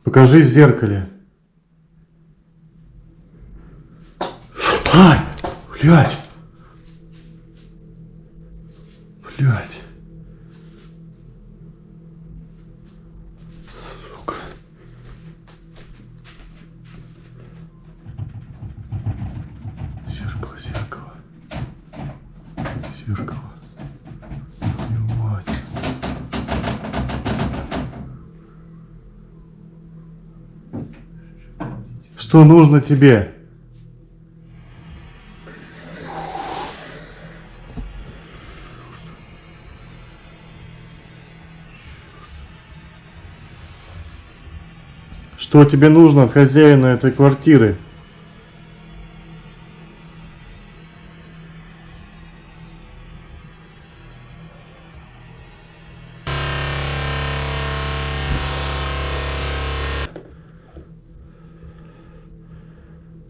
Покажись в зеркале. Ай! Блять! Блять! Сука. Зеркало, зеркало. Зеркало. Твою мать. Что нужно тебе? Что тебе нужно от хозяина этой квартиры?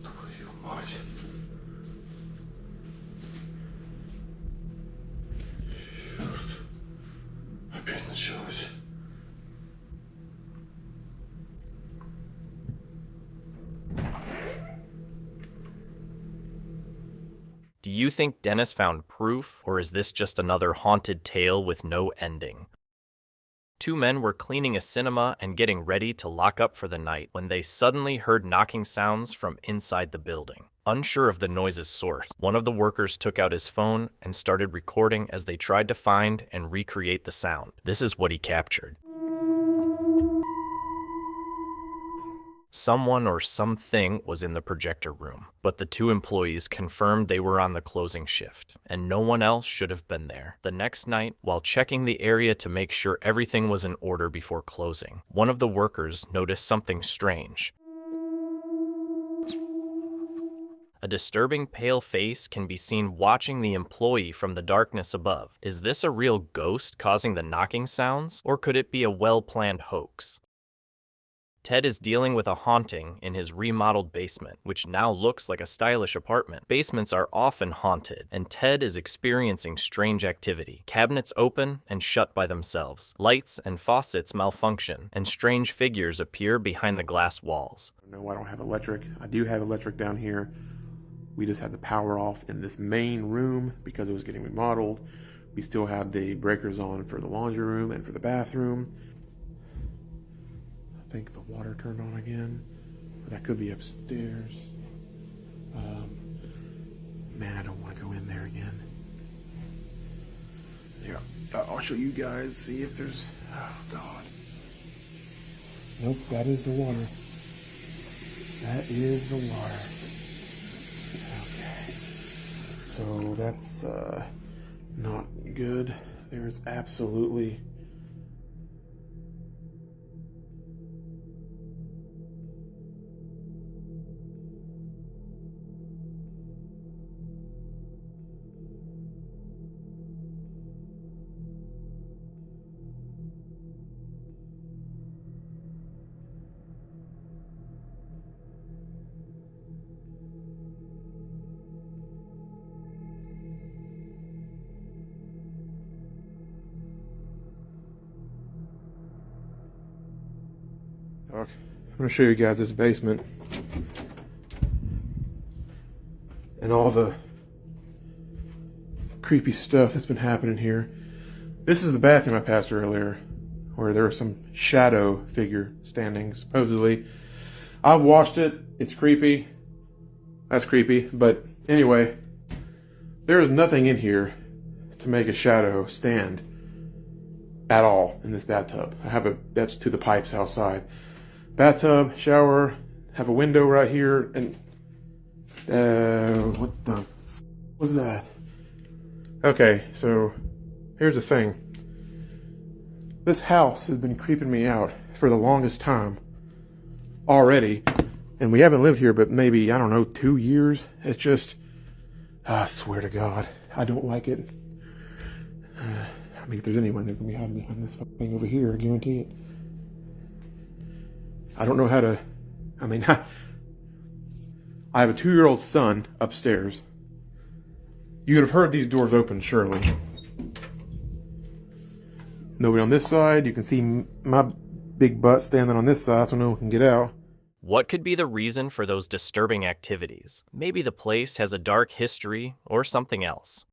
Твою мать. Черт. Опять началось. Do you think Dennis found proof, or is this just another haunted tale with no ending? Two men were cleaning a cinema and getting ready to lock up for the night when they suddenly heard knocking sounds from inside the building. Unsure of the noise's source, one of the workers took out his phone and started recording as they tried to find and recreate the sound. This is what he captured. Someone or something was in the projector room, but the two employees confirmed they were on the closing shift, and no one else should have been there. The next night, while checking the area to make sure everything was in order before closing, one of the workers noticed something strange. A disturbing pale face can be seen watching the employee from the darkness above. Is this a real ghost causing the knocking sounds, or could it be a well-planned hoax? Ted is dealing with a haunting in his remodeled basement, which now looks like a stylish apartment. Basements are often haunted, and Ted is experiencing strange activity. Cabinets open and shut by themselves. Lights and faucets malfunction, and strange figures appear behind the glass walls. No, I don't have electric. I do have electric down here. We just had the power off in this main room because it was getting remodeled. We still have the breakers on for the laundry room and for the bathroom. I think the water turned on again, but that could be upstairs. Man, I don't want to go in there again. Yeah, I'll show you guys, see if there's, oh God. Nope, that is the water. That is the water. Okay. So that's not good. There's absolutely I'm going to show you guys this basement and all the creepy stuff that's been happening here. This is the bathroom I passed earlier, where there was some shadow figure standing, supposedly. I've watched it. It's creepy. That's creepy. But anyway, there is nothing in here to make a shadow stand at all in this bathtub. That's to the pipes outside. Bathtub, shower, have a window right here, and what the was that? Okay, so here's the thing. This house has been creeping me out for the longest time already, and we haven't lived here but maybe, I don't know, 2 years. It's just, I swear to God, I don't like it. I mean, if there's anyone that can be hiding behind this thing over here, I guarantee it. I don't know how to, I mean, I have a 2-year-old son upstairs. You could have heard these doors open, surely. Nobody on this side. You can see my big butt standing on this side so no one can get out. What could be the reason for those disturbing activities? Maybe the place has a dark history or something else.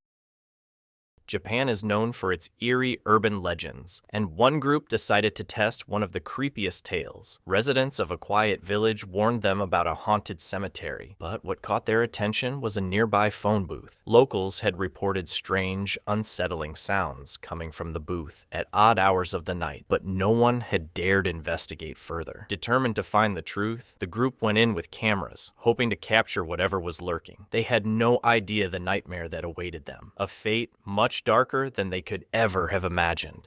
Japan is known for its eerie urban legends, and one group decided to test one of the creepiest tales. Residents of a quiet village warned them about a haunted cemetery, but what caught their attention was a nearby phone booth. Locals had reported strange, unsettling sounds coming from the booth at odd hours of the night, but no one had dared investigate further. Determined to find the truth, the group went in with cameras, hoping to capture whatever was lurking. They had no idea the nightmare that awaited them, a fate much darker than they could ever have imagined.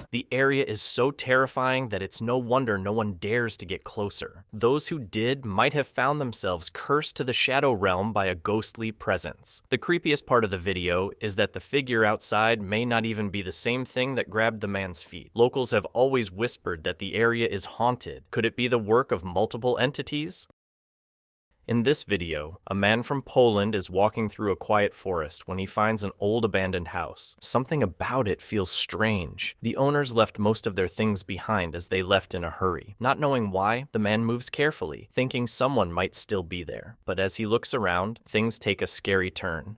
The area is so terrifying that it's no wonder no one dares to get closer. Those who did might have found themselves cursed to the shadow realm by a ghostly presence. The creepiest part of the video is that the figure outside may not even be the same thing that grabbed the man's feet. Locals have always whispered that the area is haunted. Could it be the work of multiple entities? In this video, a man from Poland is walking through a quiet forest when he finds an old abandoned house. Something about it feels strange. The owners left most of their things behind as they left in a hurry. Not knowing why, the man moves carefully, thinking someone might still be there. But as he looks around, things take a scary turn.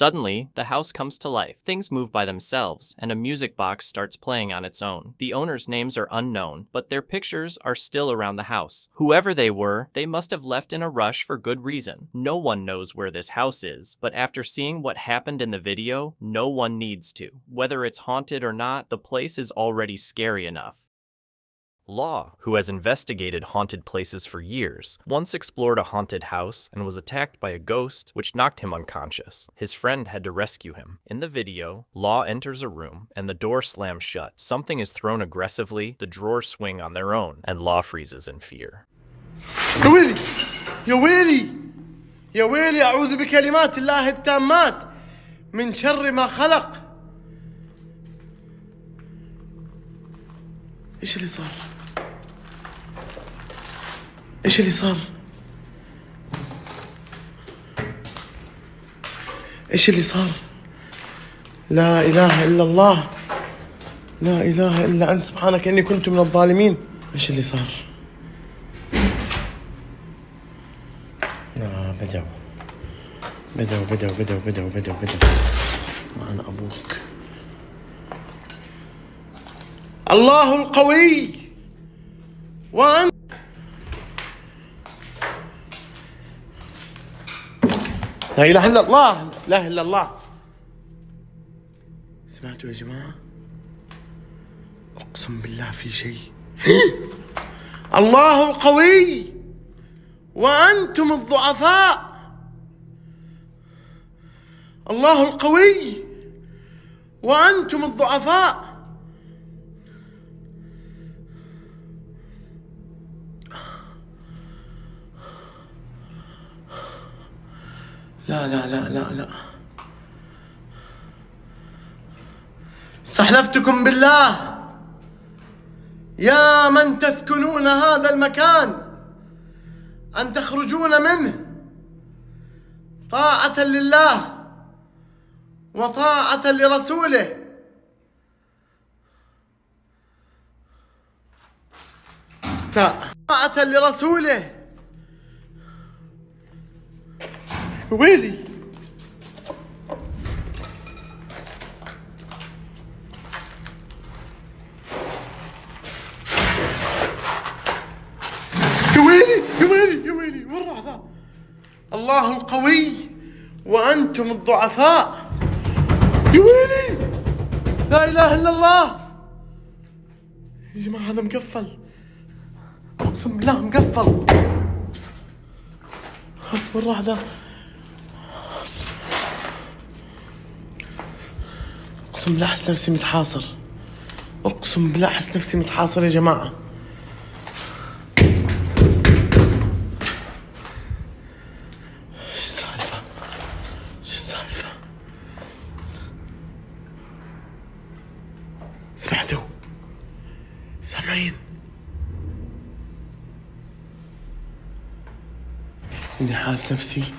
Suddenly, the house comes to life. Things move by themselves, and a music box starts playing on its own. The owners' names are unknown, but their pictures are still around the house. Whoever they were, they must have left in a rush for good reason. No one knows where this house is, but after seeing what happened in the video, no one needs to. Whether it's haunted or not, the place is already scary enough. Law, who has investigated haunted places for years, once explored a haunted house and was attacked by a ghost, which knocked him unconscious. His friend had to rescue him. In the video, Law enters a room and the door slams shut. Something is thrown aggressively, the drawers swing on their own, and Law freezes in fear. يا ويلي يا ويلي يا ويلي أعوذ بكلمات الله التامات من شر ما خلق. إيش اللي صار؟ إيش اللي صار؟ إيش اللي صار؟ لا إله إلا الله، لا إله إلا أنت سبحانك إني كنت من الظالمين. إيش اللي صار؟ لا بدوا معنا أبوك. الله القوي وأنت لا إله إلا الله، لا إله إلا الله. سمعتوا يا جماعة؟ أقسم بالله في شيء. الله القوي وأنتم الضعفاء. الله القوي وأنتم الضعفاء. لا لا لا لا لا، استحلفتكم بالله يا من تسكنون هذا المكان أن تخرجون منه طاعة لله وطاعة لرسوله. طاعة لرسوله. ويلي يا ويلي مرة ذا. الله القوي وأنتم الضعفاء. يا ويلي لا إله إلا الله. يا جماعة هذا مقفل، أقسم بالله مقفل. مرة واحدة أقسم بالله أحس نفسي متحاصر، أقسم بالله أحس نفسي متحاصر يا جماعة. إيش السالفة؟ سمعتوا؟ سامعين؟ إني حاس نفسي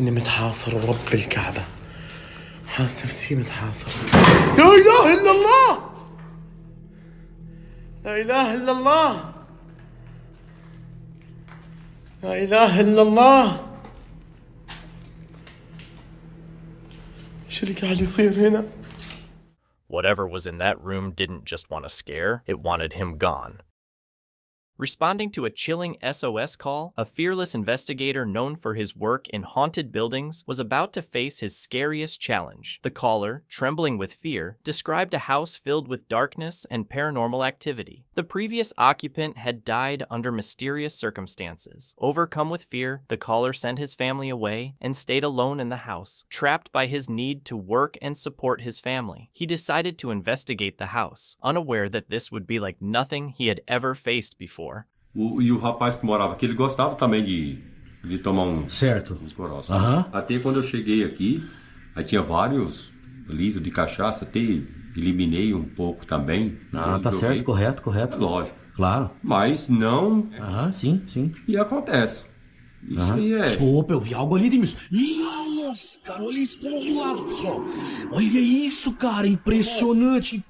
إني متحاصر ورب الكعبة، حاس نفسي متحاصر. لا إله إلا الله، لا إله إلا الله، لا إله إلا الله. إيش اللي قاعد يصير هنا؟ Whatever was in that room didn't just want to scare, it wanted him gone. Responding to a chilling SOS call, a fearless investigator known for his work in haunted buildings was about to face his scariest challenge. The caller, trembling with fear, described a house filled with darkness and paranormal activity. The previous occupant had died under mysterious circumstances. Overcome with fear, the caller sent his family away and stayed alone in the house, trapped by his need to work and support his family. He decided to investigate the house, unaware that this would be like nothing he had ever faced before. E o rapaz que morava aqui, ele gostava também de tomar uns gorós. Até quando eu cheguei aqui, aí tinha vários litros de cachaça, até eliminei um pouco também. Ah, tá certo, correto. É lógico. Claro. Mas não... sim. E acontece. Isso aí é... Opa, eu vi algo ali, Demis. Nossa, cara, olha isso pelo zoado, pessoal. Olha isso, cara, impressionante,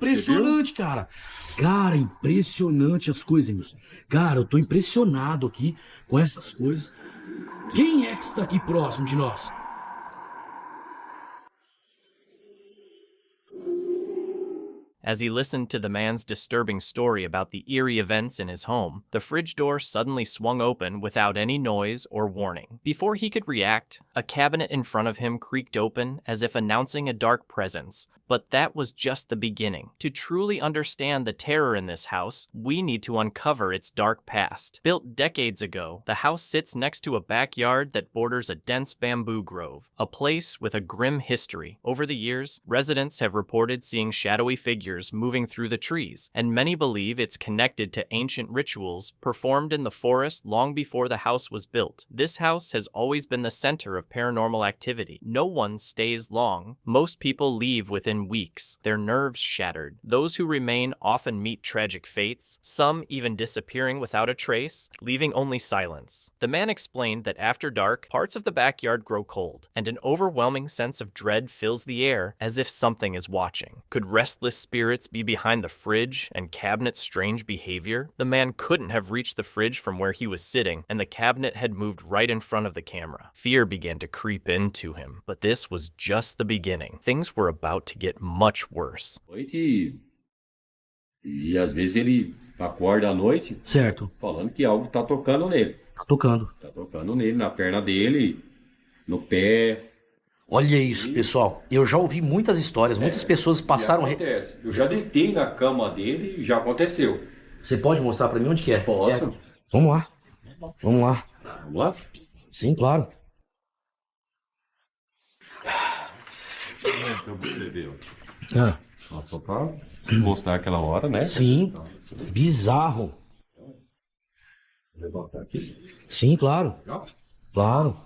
cara. Cara, impressionante as coisas, Demis. Cara, eu tô impressionado aqui com essas coisas. Quem é que está aqui próximo de nós? As he listened to the man's disturbing story about the eerie events in his home, the fridge door suddenly swung open without any noise or warning. Before he could react, a cabinet in front of him creaked open as if announcing a dark presence. But that was just the beginning. To truly understand the terror in this house, we need to uncover its dark past. Built decades ago, the house sits next to a backyard that borders a dense bamboo grove, a place with a grim history. Over the years, residents have reported seeing shadowy figures moving through the trees, and many believe it's connected to ancient rituals performed in the forest long before the house was built. This house has always been the center of paranormal activity. No one stays long. Most people leave within weeks, their nerves shattered. Those who remain often meet tragic fates, some even disappearing without a trace, leaving only silence. The man explained that after dark, parts of the backyard grow cold, and an overwhelming sense of dread fills the air as if something is watching. Could restless spirits be behind the fridge and cabinet's strange behavior? The man couldn't have reached the fridge from where he was sitting, and the cabinet had moved right in front of the camera. Fear began to creep into him, but this was just the beginning. Things were about to get much worse. E às vezes ele acorda à noite, certo, falando que algo tá tocando nele. Tá tocando. Tá tocando nele, na perna dele, no pé. Olha isso, pessoal. Eu já ouvi muitas histórias, muitas pessoas passaram... Acontece. Eu já deitei na cama dele e já aconteceu. Você pode mostrar pra mim onde que é? Posso. Vamos lá. Vamos lá. Vamos lá? Sim, claro. Você viu? Ah. Só pra mostrar aquela hora, né? Sim. Bizarro. Vou levantar aqui. Sim, claro. Claro.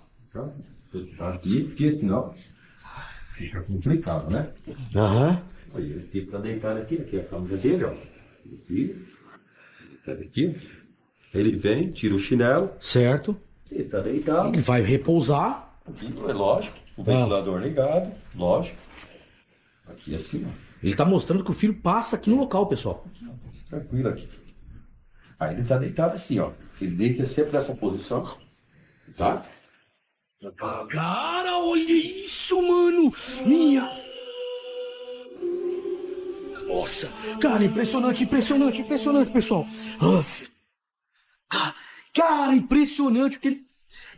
Aqui, porque senão fica complicado, né? Aham. Aí ele tem que estar deitado aqui, aqui é a cama dele, ó. Aqui. Ele vem, tira o chinelo. Certo. Ele tá deitado. Ele vai repousar. Aqui, é lógico. O ventilador ligado, lógico. Aqui assim, ó. Ele tá mostrando que o filho passa aqui no local, pessoal. Tranquilo aqui. Aí ele tá deitado assim, ó. Ele deita sempre nessa posição, tá? Cara, olha isso, mano! Minha... Nossa! Cara, impressionante, impressionante, impressionante, pessoal! Cara, impressionante o que ele...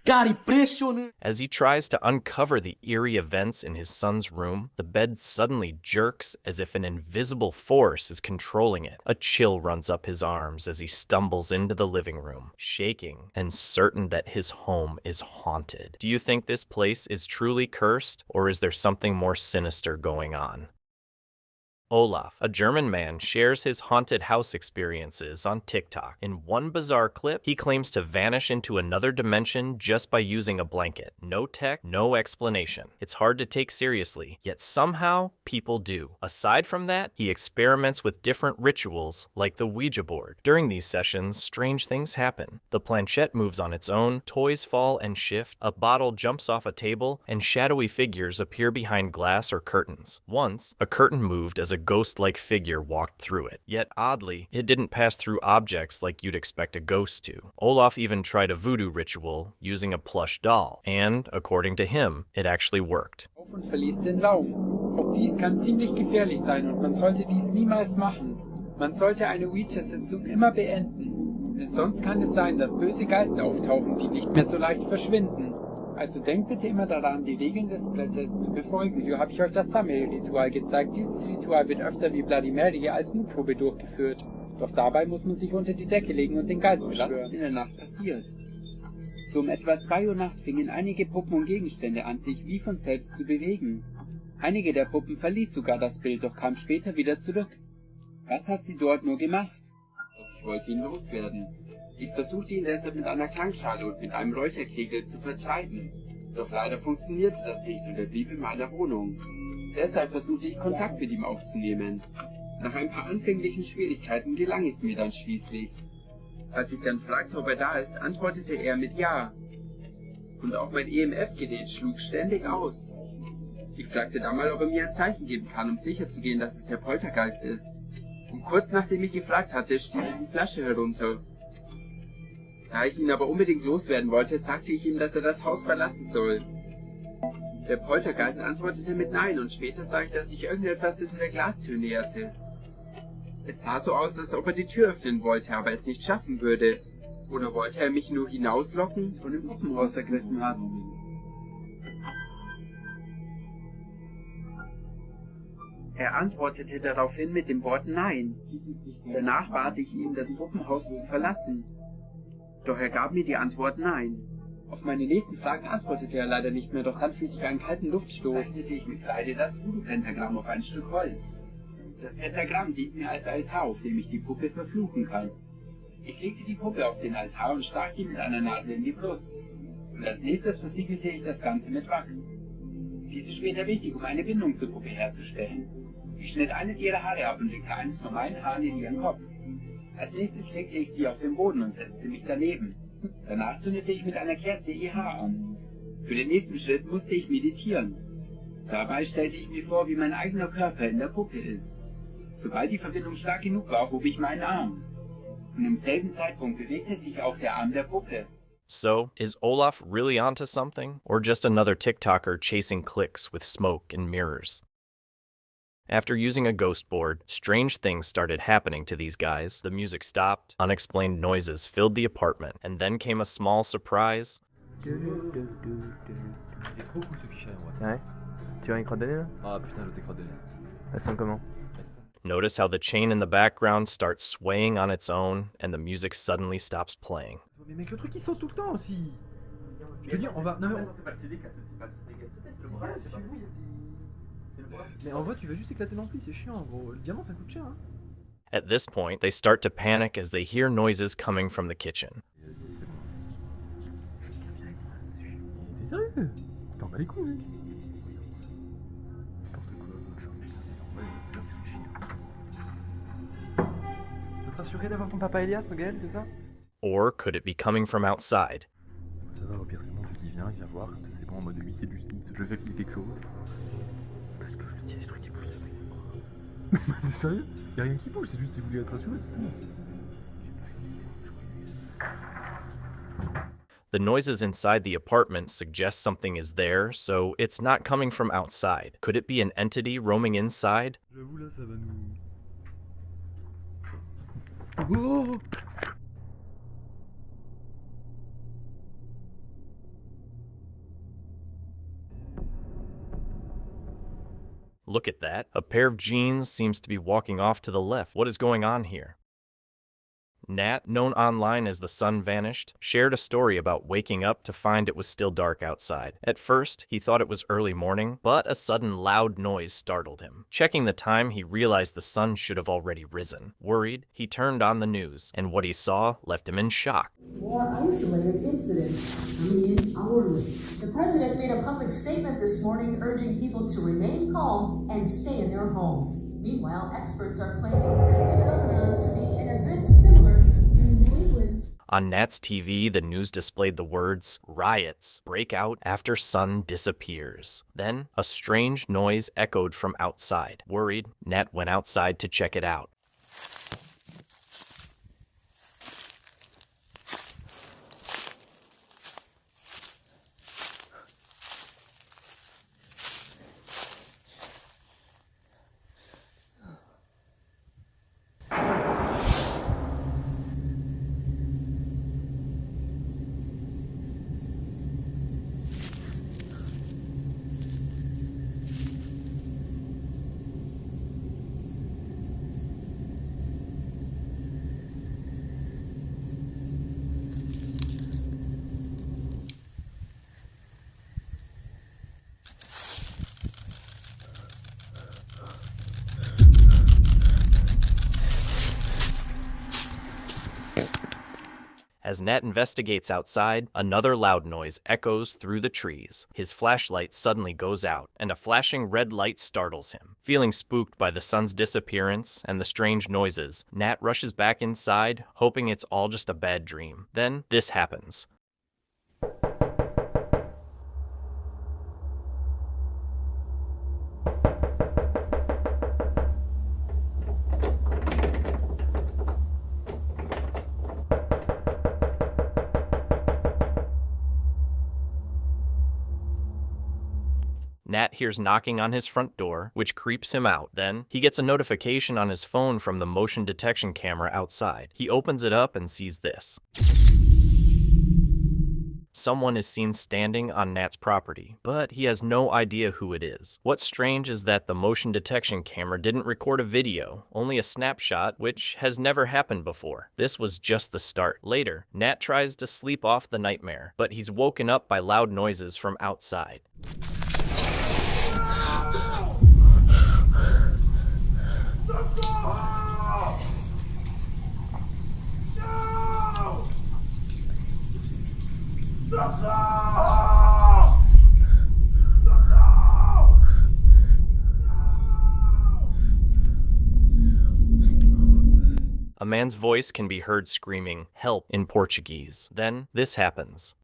Cara, impressionante! As he tries to uncover the eerie events in his son's room, the bed suddenly jerks as if an invisible force is controlling it. A chill runs up his arms as he stumbles into the living room, shaking and certain that his home is haunted. Do you think this place is truly cursed, or is there something more sinister going on? Olaf, a German man, shares his haunted house experiences on TikTok. In one bizarre clip, he claims to vanish into another dimension just by using a blanket. No tech, no explanation. It's hard to take seriously, yet somehow people do. Aside from that, he experiments with different rituals, like the Ouija board. During these sessions, strange things happen. The planchette moves on its own, toys fall and shift, a bottle jumps off a table, and shadowy figures appear behind glass or curtains. Once, a curtain moved as a ghost-like figure walked through it. Yet oddly, it didn't pass through objects like you'd expect a ghost to. Olaf even tried a voodoo ritual using a plush doll, and, according to him, it actually worked. Und verließ den Raum. Auch dies kann ziemlich gefährlich sein und man sollte dies niemals machen. Man sollte eine Ouija-Sitzung immer beenden, denn sonst kann es sein, dass böse Geister auftauchen, die nicht mehr so leicht verschwinden. Also denkt bitte immer daran, die Regeln des Blattes zu befolgen. Hier habe ich euch das Sammel-Ritual gezeigt. Dieses Ritual wird öfter wie Bloody Mary als Mutprobe durchgeführt. Doch dabei muss man sich unter die Decke legen und den Geist beschwören. Was ist in der Nacht passiert? So um etwa 2 Uhr nachts fingen einige Puppen und Gegenstände an, sich wie von selbst zu bewegen. Einige der Puppen verließ sogar das Bild, doch kam später wieder zurück. Was hat sie dort nur gemacht? Ich wollte ihn loswerden. Ich versuchte ihn deshalb mit einer Klangschale und mit einem Räucherkegel zu vertreiben. Doch leider funktionierte das nicht und er blieb in meiner Wohnung. Deshalb versuchte ich Kontakt mit ihm aufzunehmen. Nach ein paar anfänglichen Schwierigkeiten gelang es mir dann schließlich. Als ich dann fragte, ob er da ist, antwortete er mit Ja. Und auch mein EMF-Gerät schlug ständig aus. Ich fragte dann mal, ob er mir ein Zeichen geben kann, um sicherzugehen, dass es der Poltergeist ist. Und kurz nachdem ich gefragt hatte, stieß er die Flasche herunter. Da ich ihn aber unbedingt loswerden wollte, sagte ich ihm, dass er das Haus verlassen soll. Der Poltergeist antwortete mit Nein und später sah ich, dass sich irgendetwas hinter der Glastür näherte. Es sah so aus, als ob er die Tür öffnen wollte, aber es nicht schaffen würde. Oder wollte er mich nur hinauslocken und im Puppenhaus ergriffen hat? Er antwortete daraufhin mit dem Wort Nein. Danach bat ich ihn, das Puppenhaus zu verlassen. Doch er gab mir die Antwort Nein. Auf meine nächsten Fragen antwortete er leider nicht mehr, doch dann fühlte ich einen kalten Luftstoß. Zeichnete ich mit Kreide das Voodoo-Pentagramm auf ein Stück Holz. Das Pentagramm dient mir als Altar, auf dem ich die Puppe verfluchen kann. Ich legte die Puppe auf den Altar und stach ihn mit einer Nadel in die Brust. Und als nächstes versiegelte ich das Ganze mit Wachs. Dies ist später wichtig, um eine Bindung zur Puppe herzustellen. Ich schnitt eines ihrer Haare ab und legte eines von meinen Haaren in ihren Kopf. Als nächstes legte ich sie auf den Boden und setzte mich daneben. Danach zündete ich mit einer Kerze ihr Haar an. Für den nächsten Schritt musste ich meditieren. Dabei stellte ich mir vor, wie mein eigener Körper in der Puppe ist. Sobald die Verbindung stark genug war, hob ich meinen Arm. Und im selben Zeitpunkt bewegte sich auch der Arm der Puppe. So, is Olaf really onto something? Or just another TikToker chasing clicks with smoke and mirrors? After using a ghost board, strange things started happening to these guys. The music stopped, unexplained noises filled the apartment, and then came a small surprise. Il est trop cool ce fichier en vrai. Ouais. Tu as un écran de données là? Ah putain, l'autre écran de données. Elles sont comment? Notice how the chain in the background starts swaying on its own, and the music suddenly stops playing. Mais mec, le truc il saute tout le temps aussi. Je te dis, on va. Non mais c'est pas le CD qui a sauté, c'est pas le CD qui a sauté, c'est le bras, c'est chez vous, il y a des. Mais en vrai, tu vas juste éclater l'ampli, c'est chiant, gros. Le diamant, ça coûte cher, hein. At this point, they start to panic as they hear noises coming from the kitchen. T'es sérieux? T'en bats les couilles, mec. Tu veux t'assurer d'avoir ton papa Elias, Gaël, c'est ça? Or could it be coming from outside? Ça va, au pire, c'est bon, tu dis viens voir, c'est bon, en mode oui, c'est du je fais quelque chose. Parce que je te dis, les trucs qui bougent, ça va. T'es sérieux? Y'a rien qui bouge, c'est juste si vous voulez être assuré, c'est tout. The noises inside the apartment suggest something is there, so it's not coming from outside. Could it be an entity roaming inside? J'avoue, là, ça va nous... Oh! Look at that. A pair of jeans seems to be walking off to the left. What is going on here? Nat, known online as the Sun Vanished, shared a story about waking up to find it was still dark outside. At first, he thought it was early morning, but a sudden loud noise startled him. Checking the time, he realized the sun should have already risen. Worried, he turned on the news, and what he saw left him in shock. More isolated incidents coming in hourly. The president made a public statement this morning urging people to remain calm and stay in their homes. Meanwhile, experts are claiming this phenomenon to be an event similar to New England's. On Nat's TV, the news displayed the words, "Riots break out after sun disappears." Then, a strange noise echoed from outside. Worried, Nat went outside to check it out. As Nat investigates outside, another loud noise echoes through the trees. His flashlight suddenly goes out, and a flashing red light startles him. Feeling spooked by the sun's disappearance and the strange noises, Nat rushes back inside, hoping it's all just a bad dream. Then, this happens. Nat hears knocking on his front door, which creeps him out. Then, he gets a notification on his phone from the motion detection camera outside. He opens it up and sees this. Someone is seen standing on Nat's property, but he has no idea who it is. What's strange is that the motion detection camera didn't record a video, only a snapshot, which has never happened before. This was just the start. Later, Nat tries to sleep off the nightmare, but he's woken up by loud noises from outside. A man's voice can be heard screaming, "Help," in Portuguese. Then, this happens.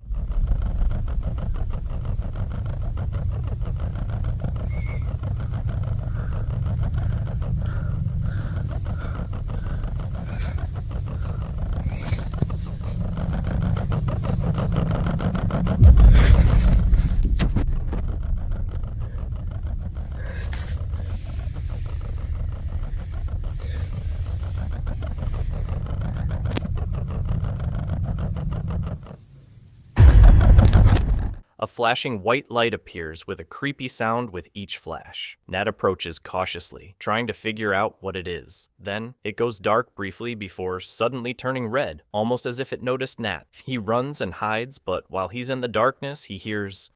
A flashing white light appears with a creepy sound with each flash. Nat approaches cautiously, trying to figure out what it is. Then, it goes dark briefly before suddenly turning red, almost as if it noticed Nat. He runs and hides, but while he's in the darkness, he hears...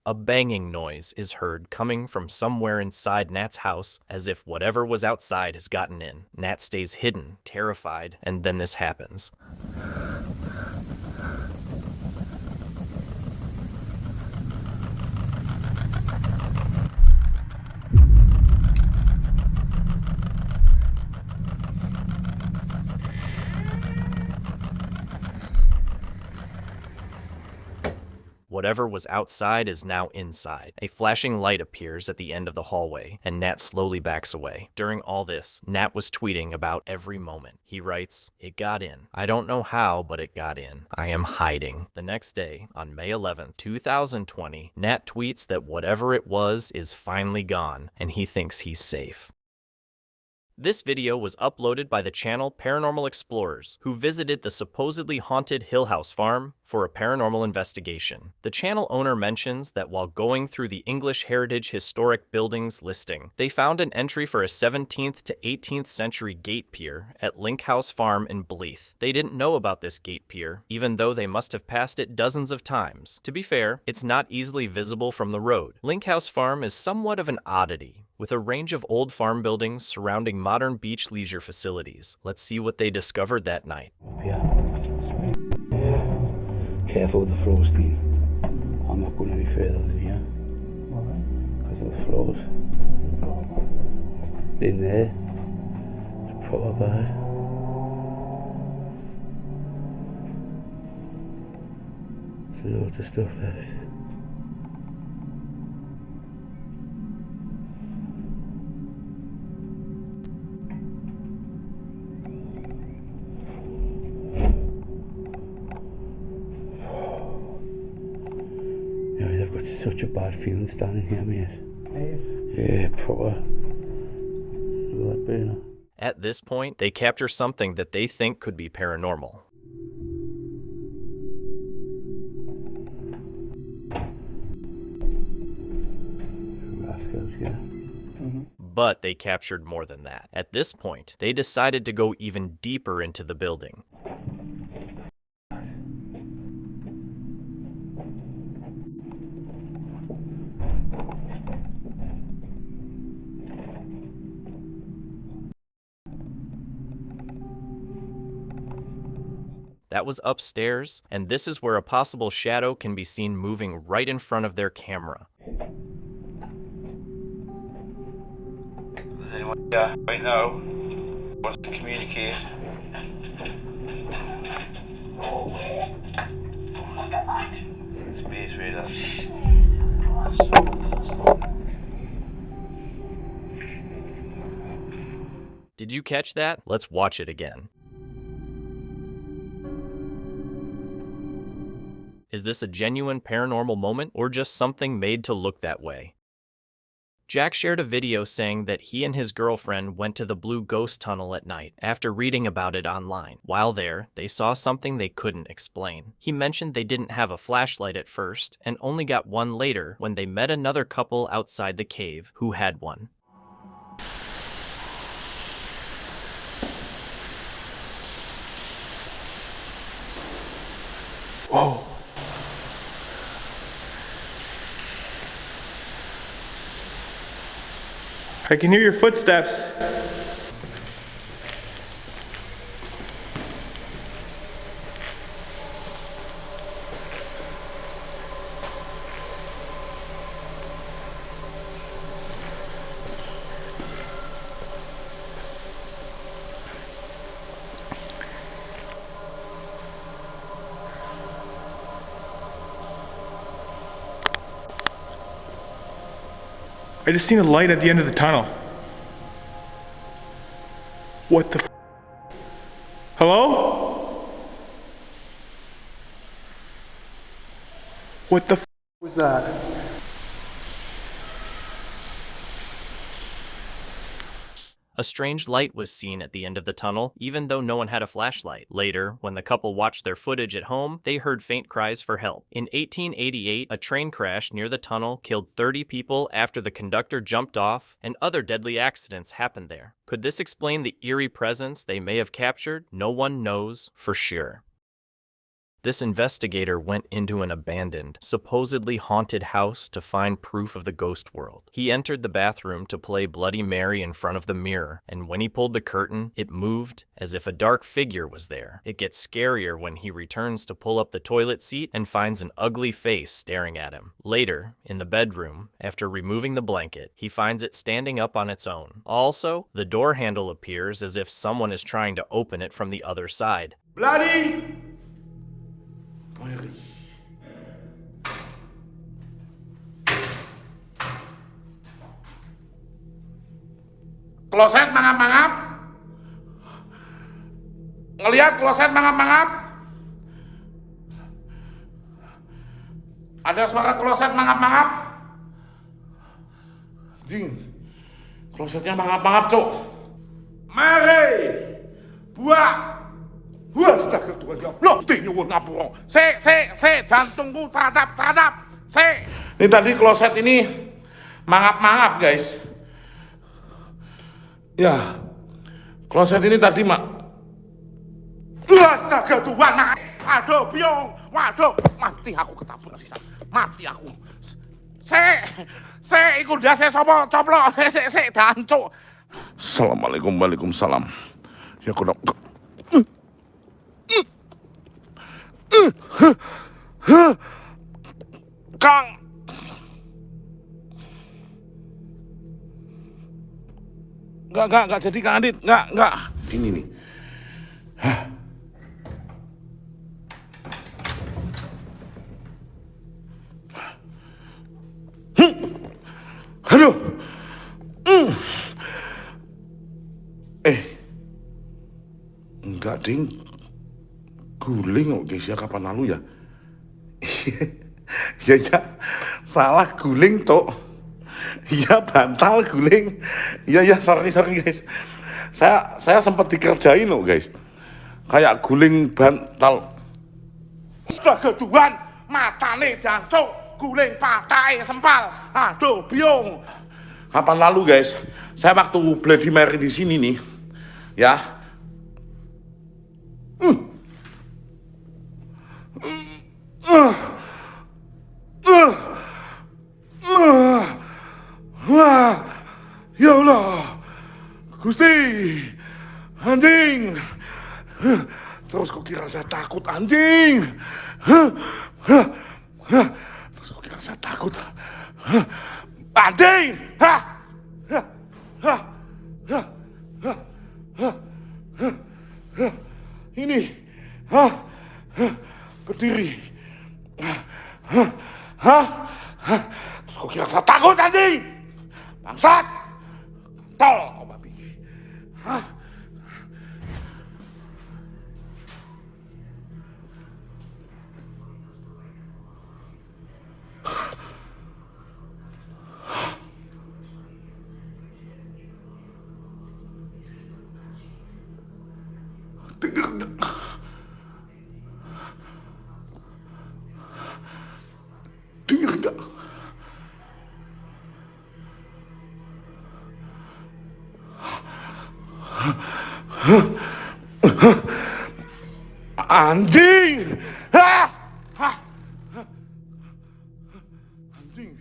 A banging noise is heard coming from somewhere inside Nat's house, as if whatever was outside has gotten in. Nat stays hidden, terrified, and then this happens. Whatever was outside is now inside. A flashing light appears at the end of the hallway, and Nat slowly backs away. During all this, Nat was tweeting about every moment. He writes, "It got in. I don't know how, but it got in. I am hiding." The next day, on May 11th, 2020, Nat tweets that whatever it was is finally gone, and he thinks he's safe. This video was uploaded by the channel Paranormal Explorers, who visited the supposedly haunted Hill House farm for a paranormal investigation. The channel owner mentions that while going through the English Heritage Historic Buildings listing, they found an entry for a 17th to 18th century gate pier at Link House Farm in Bleeth. They didn't know about this gate pier, even though they must have passed it dozens of times. To be fair, it's not easily visible from the road. Link House Farm is somewhat of an oddity, with a range of old farm buildings surrounding modern beach leisure facilities. Let's see what they discovered that night. Careful with the floors, Dean. I'm not going any further than here. Because of the floors. In there, it's proper bad. There's loads of stuff left. Such a bad feeling standing here, mate. Yeah, proper. Look at that burner. At this point, they capture something that they think could be paranormal. Rascals, yeah. But they captured more than that. At this point, they decided to go even deeper into the building. That was upstairs, and this is where a possible shadow can be seen moving right in front of their camera. Does anyone here right now wants to communicate? Space Raiders. Did you catch that? Let's watch it again. Is this a genuine paranormal moment or just something made to look that way? Jack shared a video saying that he and his girlfriend went to the Blue Ghost Tunnel at night after reading about it online. While there, they saw something they couldn't explain. He mentioned they didn't have a flashlight at first and only got one later when they met another couple outside the cave who had one. Whoa. I can hear your footsteps. I just seen a light at the end of the tunnel. What the f? Hello? What the f was that? A strange light was seen at the end of the tunnel, even though no one had a flashlight. Later, when the couple watched their footage at home, they heard faint cries for help. In 1888, a train crash near the tunnel killed 30 people after the conductor jumped off, and other deadly accidents happened there. Could this explain the eerie presence they may have captured? No one knows for sure. This investigator went into an abandoned, supposedly haunted house to find proof of the ghost world. He entered the bathroom to play Bloody Mary in front of the mirror, and when he pulled the curtain, it moved as if a dark figure was there. It gets scarier when he returns to pull up the toilet seat and finds an ugly face staring at him. Later, in the bedroom, after removing the blanket, he finds it standing up on its own. Also, the door handle appears as if someone is trying to open it from the other side. Bloody Mary. Kloset mangap-mangap. Ngelihat kloset mangap-mangap. Ada suara kloset mangap-mangap. Jing. Klosetnya mangap-mangap, Cuk. Mary. Buah. Astagfirullahaladzim. Loh, nyuwun ngapura. Jantungku tadap. Ini tadi kloset ini mangap-mangap, guys. Ya. Kloset ini tadi, Mak. Astaga Tuhan, Mak. Aduh, biong. Waduh, mati aku ketabrak sisan. Mati aku. Iku ndase sapa coplok. Dancuk. Assalamualaikum, waalaikumsalam. Ya kodok. Kang. Enggak jadi Kang Adit, enggak. Ini nih. Aduh. Enggak, Ding. Guling kok guys ya, kapan lalu ya? Ya, salah guling, Cok. Iya, bantal guling. Iya, sorry guys. Saya sempat dikerjain loh, guys. Kayak guling bantal. Astaga Tuhan, matane jancuk, guling patake sempal. Aduh, biung. Kapan lalu, guys? Saya waktu Bloody Mary di sini nih. Ya. Ya Allah, Gusti, anjing. Terus kok kira saya takut, anjing? Terus kok kira saya takut, anjing? Ini, berdiri. Terus kok kira saya takut, anjing? Bangsat! Tol kau babi. Dengar nggak? Anjing! Anjing!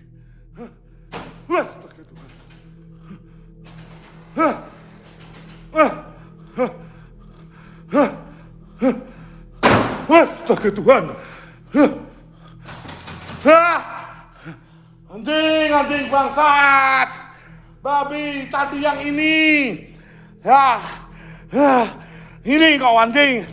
Astaga Tuhan! Astaga Tuhan! Anjing bangsat! Babi tadi yang ini! Ini kau anjing!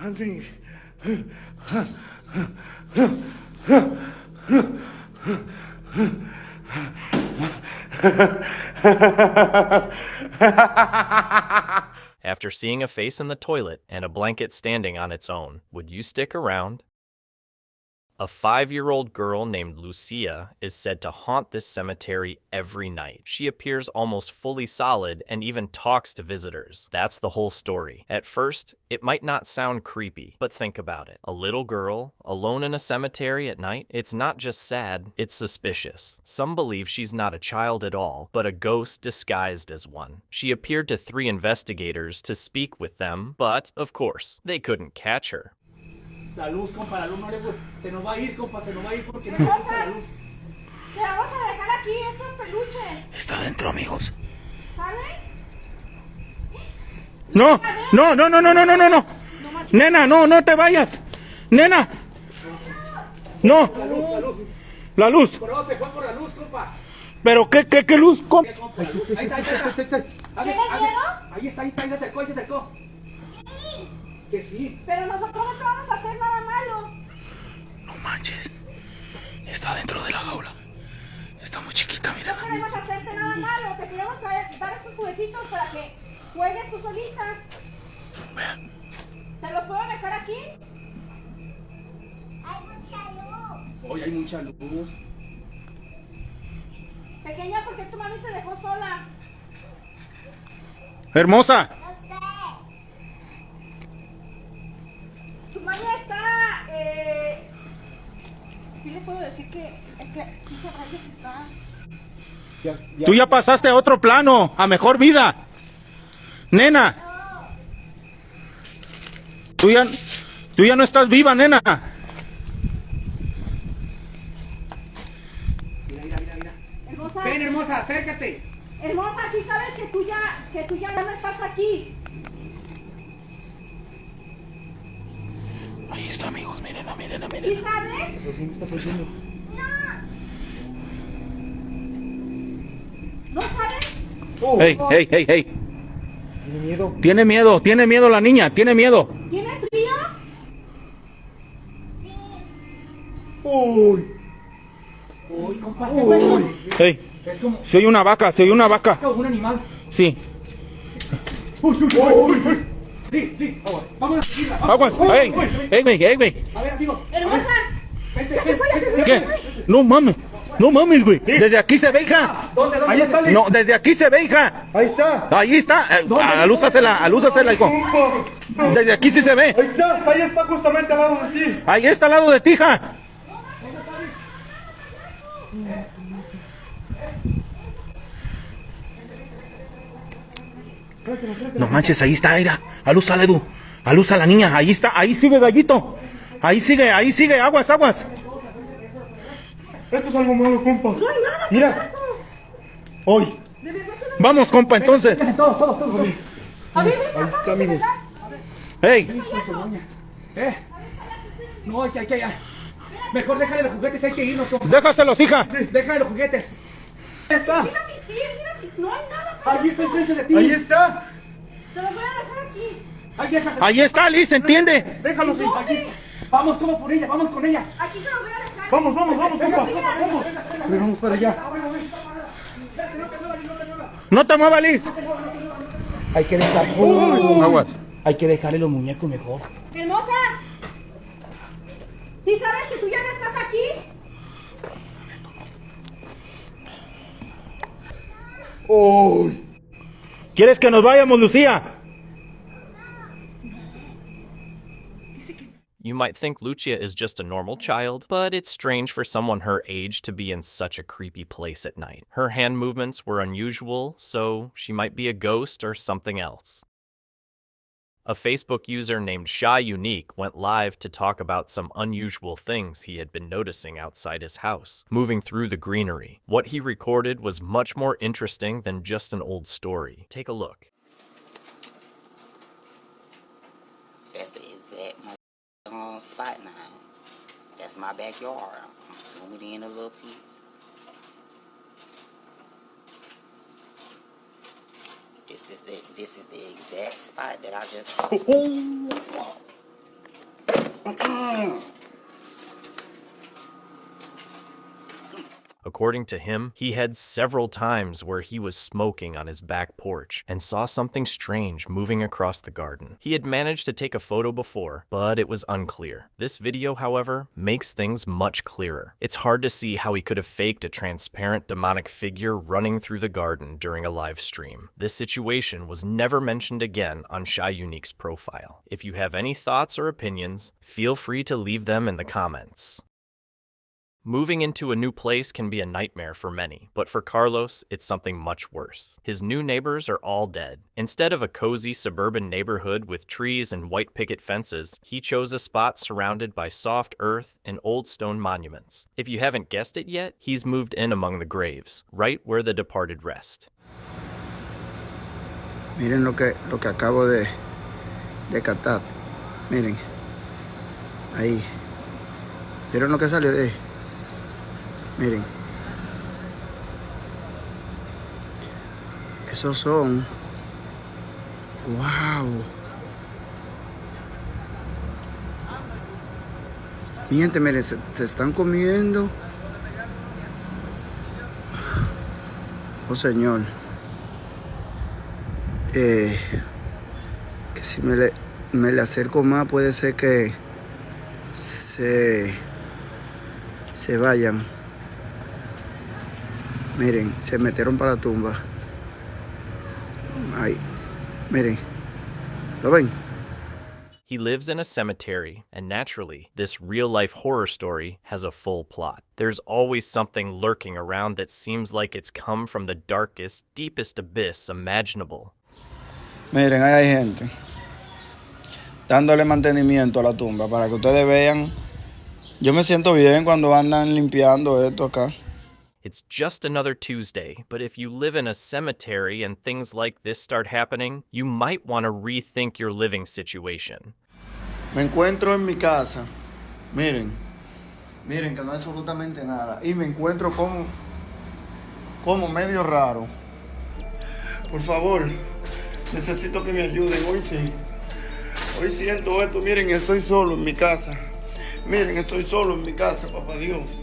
Anjing! After seeing a face in the toilet and a blanket standing on its own, would you stick around? A 5-year-old girl named Lucia is said to haunt this cemetery every night. She appears almost fully solid and even talks to visitors. That's the whole story. At first, it might not sound creepy, but think about it. A little girl, alone in a cemetery at night? It's not just sad, it's suspicious. Some believe she's not a child at all, but a ghost disguised as one. She appeared to 3 investigators to speak with them, but, of course, they couldn't catch her. La luz, compa, la luz no le gusta. Se nos va a ir, compa, se nos va a ir porque no le gusta la luz. Te la vamos a dejar aquí, esto es peluche. Está adentro, amigos. ¿Sale? No. Nena, no te vayas. Nena. No. La luz. Pero se fue por la luz, compa. ¿Pero qué luz, compa? Ahí está. Ahí está, se acercó. Que sí. Pero nosotros no te vamos a hacer nada malo. No manches. Está dentro de la jaula. Está muy chiquita, mira. No queremos hacerte nada malo. Te queremos dar estos juguetitos para que juegues tú solita. Vean. ¿Te los puedo dejar aquí? Hay mucha luz. Hoy hay mucha luz. Pequeña, ¿por qué tu mami te dejó sola? Hermosa. Tu mami está, sí le puedo decir que, es que sí se raya que está. Tú ya pasaste a otro plano, a mejor vida. Nena. Tú ya no estás viva, nena. Mira. Hermosa. Ven, hermosa, acércate. Hermosa, sí sabes que tú ya no estás aquí. Ahí está, amigos, miren. ¿Sí sabes? ¿No sabes? Hey. Tiene miedo la niña, tiene miedo. ¿Tienes frío? Uy, compa, ¿qué fue eso? Hey, Es como... soy una vaca. Como un animal. Sí. Uy. Sí, vamos a seguirla. Aguas, güey. A ver, amigos. Hermosa. Vente. ¿Qué? No mames, güey. Desde aquí se ve, hija. ¿Dónde? Ahí está, no, desde aquí se ve, hija. Ahí está. Alúzasela, hijo. Desde aquí sí se ve. Ahí está justamente al lado de ti. Ahí está al lado de ti, hija. No manches, ahí está, mira. Alúzala, Edu. Alúzala, la niña. Ahí está, ahí sigue, gallito. Ahí sigue. Aguas. Esto es algo malo, compa. No hay nada. Mira. Hoy. Vamos, compa, entonces. Todos. A ver, Ahí está, amigos. Hey. No, ya. Mejor déjale los juguetes, hay que irnos, compa. Déjaselos, hija. Déjale los juguetes. Ahí está. No hay nada. Ahí está enfrente de ti. Ahí está. Se los voy a dejar aquí. Ahí está, Liz, ¿entiende? Déjalos aquí. Vamos como por ella, vamos con ella. Aquí se los voy a dejar. Vamos, compa. Vamos para allá. No te muevas, Liz. Hay que dejar. Aguas. Hay que dejarle los muñecos mejor. Hermosa. ¿Sí sabes que tú ya no estás aquí? Oh. ¿Quieres que nos vayamos, Lucía? You might think Lucia is just a normal child, but it's strange for someone her age to be in such a creepy place at night. Her hand movements were unusual, so she might be a ghost or something else. A Facebook user named Shy Unique went live to talk about some unusual things he had been noticing outside his house, moving through the greenery. What he recorded was much more interesting than just an old story. Take a look. That's the exact spot now. That's my backyard. I'm zooming in a little piece. This is the exact spot that I just... According to him, he had several times where he was smoking on his back porch and saw something strange moving across the garden. He had managed to take a photo before, but it was unclear. This video, however, makes things much clearer. It's hard to see how he could have faked a transparent demonic figure running through the garden during a live stream. This situation was never mentioned again on Shy Unique's profile. If you have any thoughts or opinions, feel free to leave them in the comments. Moving into a new place can be a nightmare for many, but for Carlos, it's something much worse. His new neighbors are all dead. Instead of a cozy suburban neighborhood with trees and white picket fences, he chose a spot surrounded by soft earth and old stone monuments. If you haven't guessed it yet, he's moved in among the graves, right where the departed rest. Miren lo que acabo de captar. Miren. Ahí. ¿Vieron lo que salió de ahí? Miren, esos son, wow, mi gente, miren, se están comiendo, oh Señor, que si me le acerco más puede ser que se vayan. Miren, se metieron para la tumba. Ahí, miren, ¿lo ven? He lives in a cemetery, and naturally, this real-life horror story has a full plot. There's always something lurking around that seems like it's come from the darkest, deepest abyss imaginable. Miren, ahí hay gente dándole mantenimiento a la tumba para que ustedes vean. Yo me siento bien cuando andan limpiando esto acá. It's just another Tuesday, but if you live in a cemetery and things like this start happening, you might want to rethink your living situation. Me encuentro en mi casa. Miren que no hay absolutamente nada. Y me encuentro como medio raro. Por favor, necesito que me ayuden. Hoy sí. Hoy siento esto. Miren, estoy solo en mi casa. Miren, estoy solo en mi casa, papá Dios.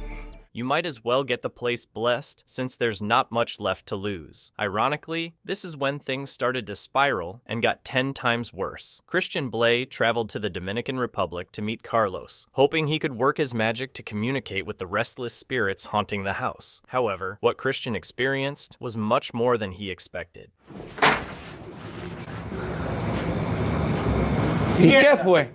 You might as well get the place blessed, since there's not much left to lose. Ironically, this is when things started to spiral and got 10 times worse. Christian Blay traveled to the Dominican Republic to meet Carlos, hoping he could work his magic to communicate with the restless spirits haunting the house. However, what Christian experienced was much more than he expected. ¿Y qué fue?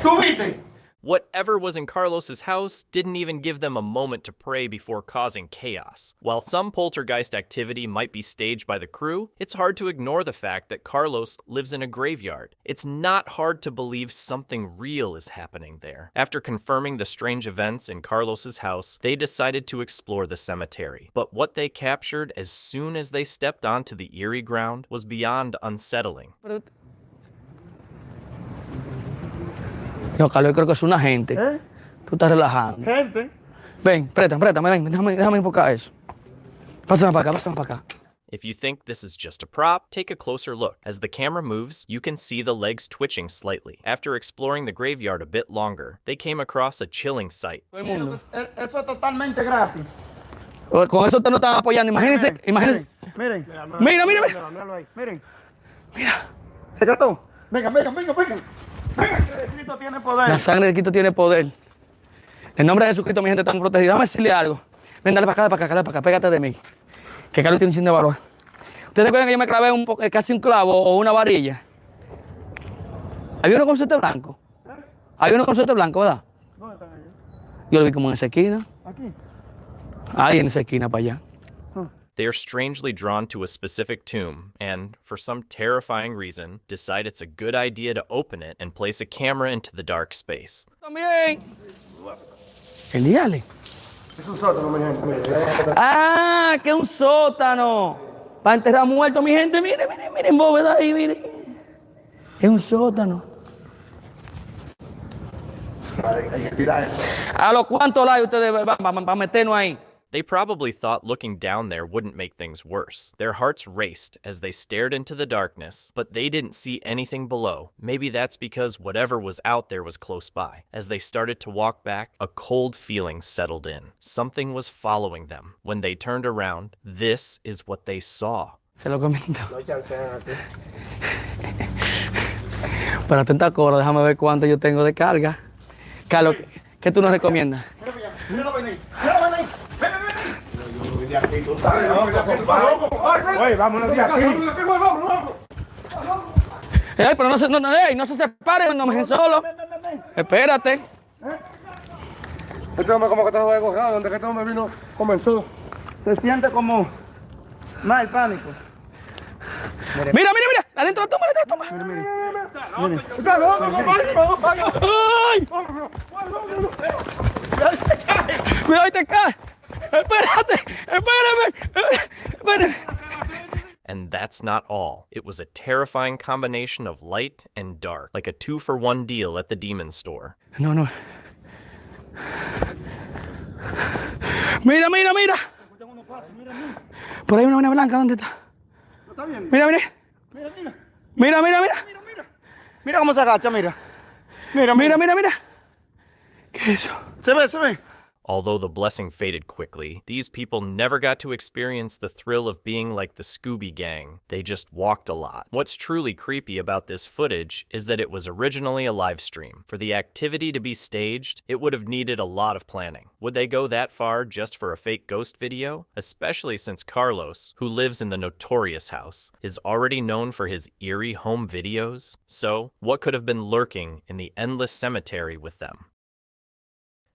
¿Tú viste? Whatever was in Carlos's house didn't even give them a moment to pray before causing chaos. While some poltergeist activity might be staged by the crew, it's hard to ignore the fact that Carlos lives in a graveyard. It's not hard to believe something real is happening there. After confirming the strange events in Carlos's house, they decided to explore the cemetery. But what they captured as soon as they stepped onto the eerie ground was beyond unsettling. No, Carlos, creo que es una gente. Tú estás relajando. Gente. Ven, préstame, ven, déjame enfocar eso. Pásame para acá. If you think this is just a prop, take a closer look. As the camera moves, you can see the legs twitching slightly. After exploring the graveyard a bit longer, they came across a chilling sight. Eso es totalmente gratis. Con eso te lo están apoyando. Imagínense. Miren. Mira. Mira. Se gastó. Venga. Cristo tiene poder. La sangre de Cristo tiene poder. En nombre de Jesucristo, mi gente, están protegidos. Déjame decirle algo. Ven, dale para acá, pégate de mí. Que Carlos tiene un chin de valor. ¿Ustedes recuerdan que yo me clavé casi un clavo o una varilla? Había uno con suéter blanco. Había uno con suéter blanco, ¿verdad? ¿Dónde están ellos? Yo lo vi como en esa esquina. ¿Aquí? Ahí en esa esquina para allá. They are strangely drawn to a specific tomb and, for some terrifying reason, decide it's a good idea to open it and place a camera into the dark space. También. El diale. Es un sótano, mi gente. Ah, que es un sótano. Para enterrar muertos, mi gente. Miren, miren, miren, bóveda ahí, miren. Es un sótano. ¿A los cuántos likes ustedes van para meternos ahí? They probably thought looking down there wouldn't make things worse. Their hearts raced as they stared into the darkness, but they didn't see anything below. Maybe that's because whatever was out there was close by. As they started to walk back, a cold feeling settled in. Something was following them. When they turned around, this is what they saw. Se lo comento. Para tentar coro, déjame ver cuánto yo tengo de carga. Carlos, ¿qué tú nos recomiendas? Oye, vámonos de aquí. Pero no se separen, no me dejen solo. Espérate. Este hombre como que está desgojado, donde que este hombre vino, comenzó. Se siente como mal pánico. Mira, mira, mira, adentro de la tumba, Mira. Está loco, ¡ay! Cuidado, te cae. Espérate, espérame. And that's not all. It was a terrifying combination of light and dark, like a 2-for-1 deal at the demon store. No. Mira. Por ahí una blanca, ¿dónde está? Mira. Mira cómo se agacha, mira. Mira. ¿Qué es eso? Se ve. Although the blessing faded quickly, these people never got to experience the thrill of being like the Scooby Gang. They just walked a lot. What's truly creepy about this footage is that it was originally a live stream. For the activity to be staged, it would have needed a lot of planning. Would they go that far just for a fake ghost video? Especially since Carlos, who lives in the notorious house, is already known for his eerie home videos. So, what could have been lurking in the endless cemetery with them?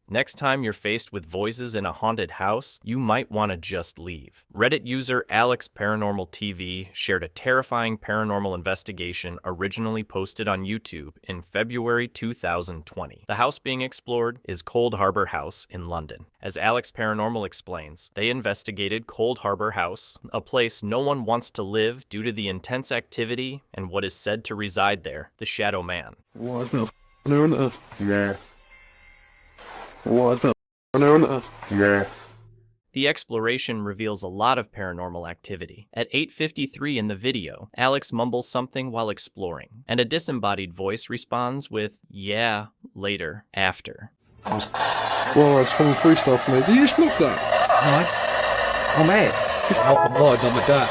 Next time you're faced with voices in a haunted house, you might want to just leave. Reddit user Alex Paranormal TV shared a terrifying paranormal investigation originally posted on YouTube in February 2020. The house being explored is Cold Harbor House in London. As Alex Paranormal explains, they investigated Cold Harbor House, a place no one wants to live due to the intense activity and what is said to reside there, the Shadow Man. What the on earth? Yeah. What the on earth? Yeah. The exploration reveals a lot of paranormal activity. At 8:53 in the video, Alex mumbles something while exploring, and a disembodied voice responds with, "Yeah, later, after." Well, it's from free stuff, mate. Did you smoke that? No. Oh, mate. I'm not done with that.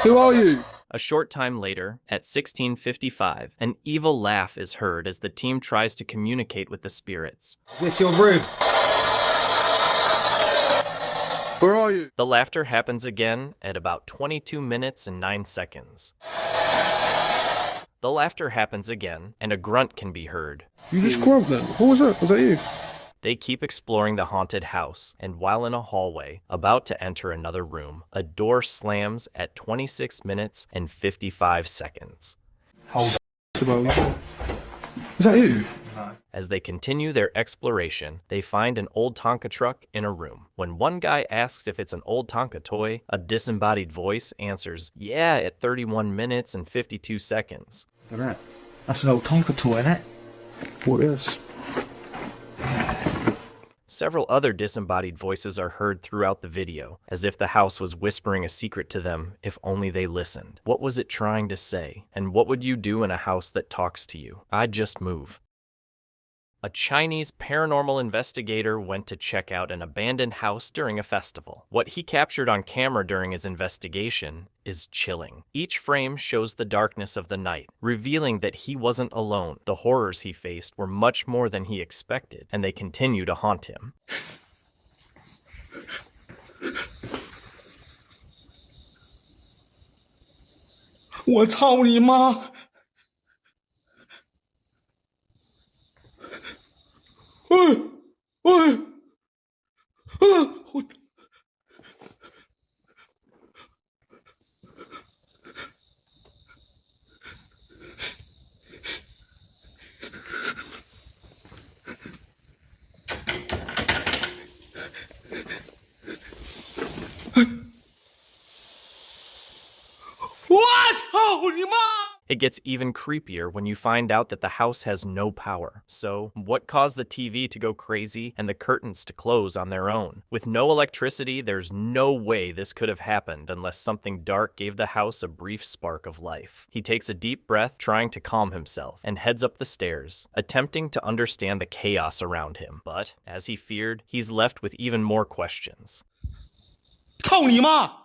Who are you? A short time later, at 16:55, an evil laugh is heard as the team tries to communicate with the spirits. Is this your room? Where are you? The laughter happens again at about 22 minutes and 9 seconds. The laughter happens again, and a grunt can be heard. You just grunt then? Who was that? Was that you? They keep exploring the haunted house, and while in a hallway, about to enter another room, a door slams at 26 minutes and 55 seconds. Hold on. Is that you? As they continue their exploration, they find an old Tonka truck in a room. When one guy asks if it's an old Tonka toy, a disembodied voice answers, "Yeah," at 31 minutes and 52 seconds. Alright. That's an old Tonka toy, isn't it? What is? Several other disembodied voices are heard throughout the video, as if the house was whispering a secret to them if only they listened. What was it trying to say? And what would you do in a house that talks to you? I'd just move. A Chinese paranormal investigator went to check out an abandoned house during a festival. What he captured on camera during his investigation is chilling. Each frame shows the darkness of the night, revealing that he wasn't alone. The horrors he faced were much more than he expected, and they continue to haunt him. 我操你妈！我。It gets even creepier when you find out that the house has no power. So, what caused the TV to go crazy and the curtains to close on their own? With no electricity, there's no way this could have happened unless something dark gave the house a brief spark of life. He takes a deep breath, trying to calm himself, and heads up the stairs, attempting to understand the chaos around him. But, as he feared, he's left with even more questions. 操你妈！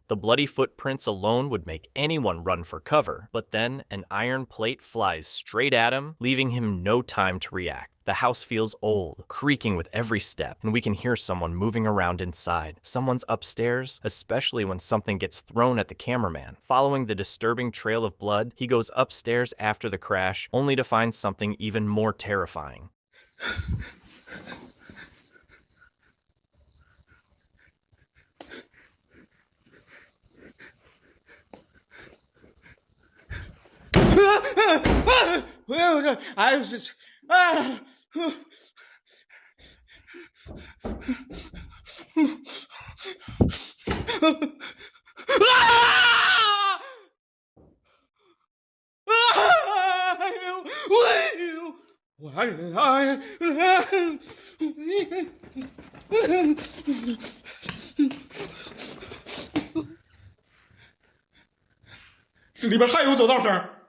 The bloody footprints alone would make anyone run for cover, but then an iron plate flies straight at him, leaving him no time to react. The house feels old, creaking with every step, and we can hear someone moving around inside. Someone's upstairs, especially when something gets thrown at the cameraman. Following the disturbing trail of blood, he goes upstairs after the crash, only to find something even more terrifying. I was just.这里边还有走道声。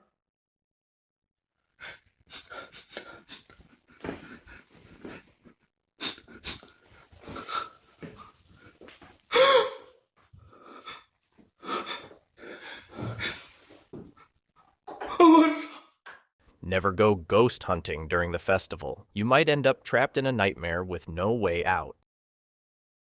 Never go ghost hunting during the festival. You might end up trapped in a nightmare with no way out.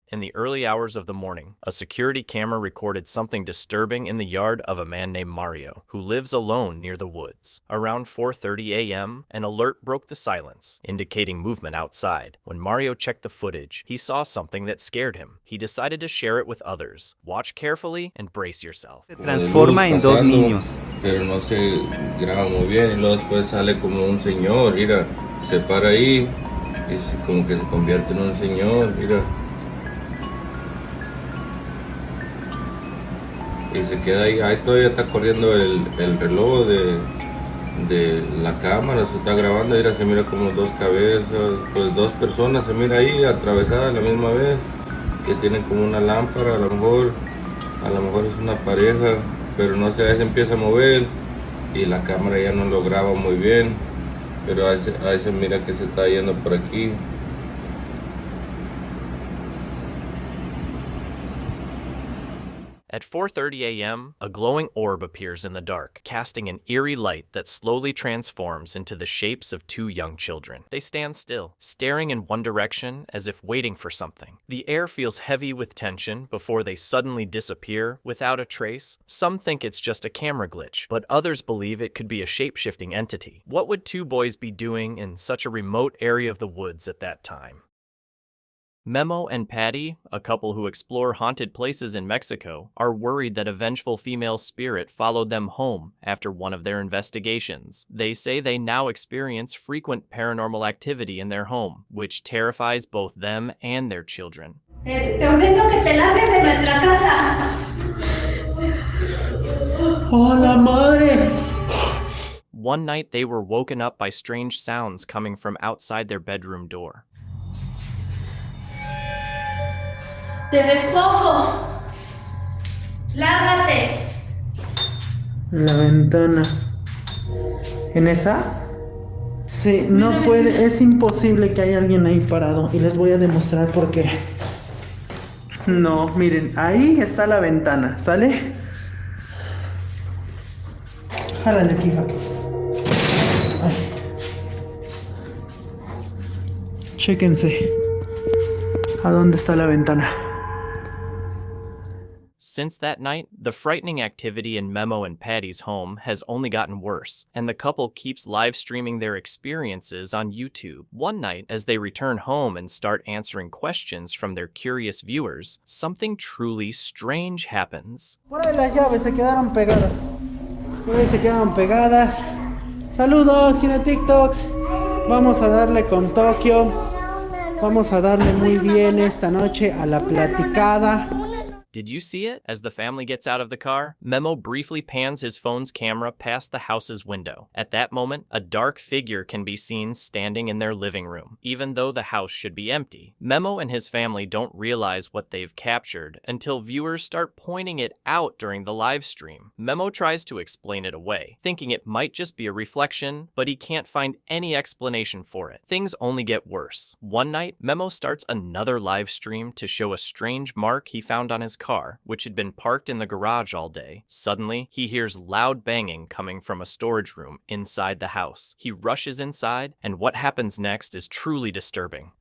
In the early hours of the morning, a security camera recorded something disturbing in the yard of a man named Mario, who lives alone near the woods. Around 4:30 a.m., an alert broke the silence, indicating movement outside. When Mario checked the footage, he saw something that scared him. He decided to share it with others. Watch carefully and brace yourself. Se transforma en dos niños. Pero no se graba muy bien y luego después sale como un señor, mira, se para ahí y como que se convierte en un señor, mira. Y se queda ahí todavía está corriendo el reloj de la cámara, se está grabando, mira, se mira como dos cabezas, pues dos personas se mira ahí atravesadas a la misma vez, que tienen como una lámpara, a lo mejor es una pareja, pero no sé, ahí se empieza a mover y la cámara ya no lo graba muy bien, pero ahí se mira que se está yendo por aquí. At 4:30 a.m., a glowing orb appears in the dark, casting an eerie light that slowly transforms into the shapes of two young children. They stand still, staring in one direction as if waiting for something. The air feels heavy with tension before they suddenly disappear without a trace. Some think it's just a camera glitch, but others believe it could be a shape-shifting entity. What would two boys be doing in such a remote area of the woods at that time? Memo and Patty, a couple who explore haunted places in Mexico, are worried that a vengeful female spirit followed them home after one of their investigations. They say they now experience frequent paranormal activity in their home, which terrifies both them and their children. Te ordeno que te largues de nuestra casa. ¡Hola, madre! One night, they were woken up by strange sounds coming from outside their bedroom door. Te despojo. Lárgate. La ventana. ¿En esa? Sí, no puede, es imposible que haya alguien ahí parado. Y les voy a demostrar por qué. No, miren, ahí está la ventana, ¿sale? Jálale aquí, hija. Ay. Chéquense. ¿A dónde está la ventana? Since that night, the frightening activity in Memo and Patty's home has only gotten worse, and the couple keeps live streaming their experiences on YouTube. One night, as they return home and start answering questions from their curious viewers, something truly strange happens. Por ahí las llaves se quedaron pegadas. Por ahí se quedaron pegadas. Saludos, Gina TikToks. Vamos a darle con Tokio. Vamos a darle muy bien esta noche a la platicada. Did you see it? As the family gets out of the car, Memo briefly pans his phone's camera past the house's window. At that moment, a dark figure can be seen standing in their living room, even though the house should be empty. Memo and his family don't realize what they've captured until viewers start pointing it out during the live stream. Memo tries to explain it away, thinking it might just be a reflection, but he can't find any explanation for it. Things only get worse. One night, Memo starts another live stream to show a strange mark he found on his car, which had been parked in the garage all day. Suddenly, he hears loud banging coming from a storage room inside the house. He rushes inside, and what happens next is truly disturbing.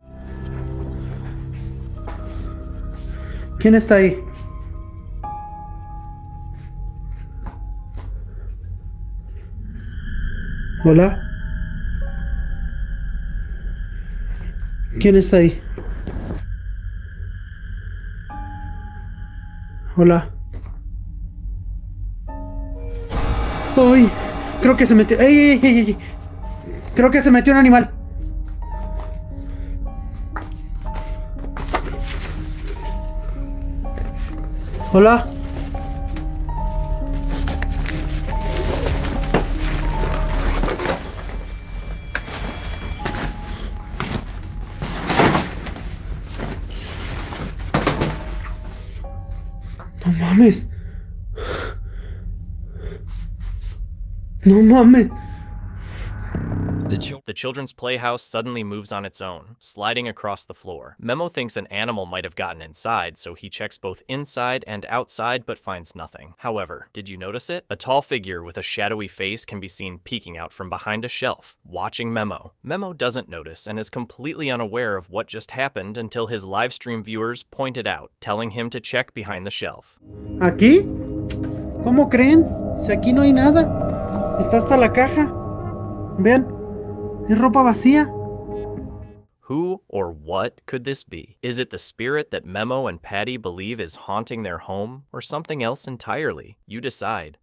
¿Quién está ahí? Hola. ¿Quién está ahí? Hola. ¡Uy! Creo que se metió. ¡Ey, ey, ey, ey! Creo que se metió un animal. Hola. No mames. No mames. The children's playhouse suddenly moves on its own, sliding across the floor. Memo thinks an animal might have gotten inside, so he checks both inside and outside but finds nothing. However, did you notice it? A tall figure with a shadowy face can be seen peeking out from behind a shelf, watching Memo. Memo doesn't notice and is completely unaware of what just happened until his livestream viewers point it out, telling him to check behind the shelf. ¿Aquí? ¿Cómo creen? Si aquí no hay nada. Está hasta la caja. Vean. Es ropa vacía. Who or what could this be? Is it the spirit that Memo and Patty believe is haunting their home, or something else entirely? You decide.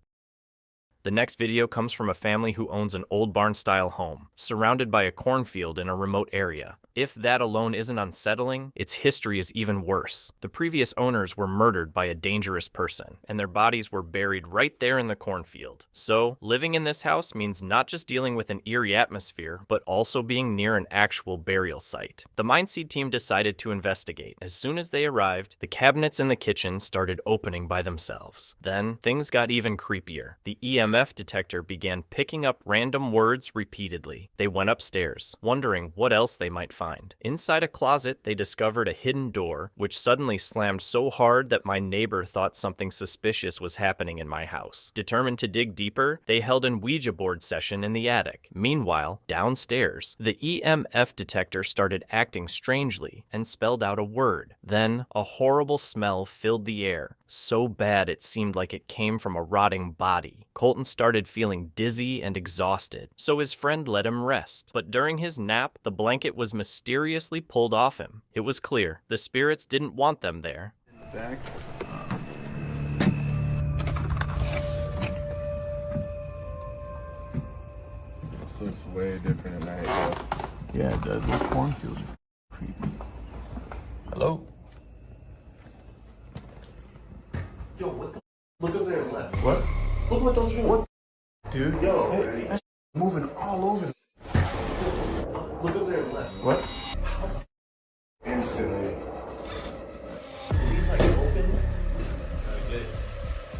The next video comes from a family who owns an old barn-style home, surrounded by a cornfield in a remote area. If that alone isn't unsettling, its history is even worse. The previous owners were murdered by a dangerous person, and their bodies were buried right there in the cornfield. So, living in this house means not just dealing with an eerie atmosphere, but also being near an actual burial site. The Mindseed team decided to investigate. As soon as they arrived, the cabinets in the kitchen started opening by themselves. Then, things got even creepier. The EMF detector began picking up random words repeatedly. They went upstairs, wondering what else they might find. Inside a closet, they discovered a hidden door, which suddenly slammed so hard that my neighbor thought something suspicious was happening in my house. Determined to dig deeper, they held an Ouija board session in the attic. Meanwhile, downstairs, the EMF detector started acting strangely and spelled out a word. Then, a horrible smell filled the air, so bad it seemed like it came from a rotting body. Colton started feeling dizzy and exhausted, so his friend let him rest. But during his nap, the blanket was mysteriously pulled off him. It was clear the spirits didn't want them there. Back. This looks way different at night, though. Yeah, it does. This cornfield is creepy. Hello? Yo, what the? Look up there on the left. What? Look what those are. What? Dude. Yo, Hey, that's moving all over. look up there on the left. What? Instantly. These like open. Good.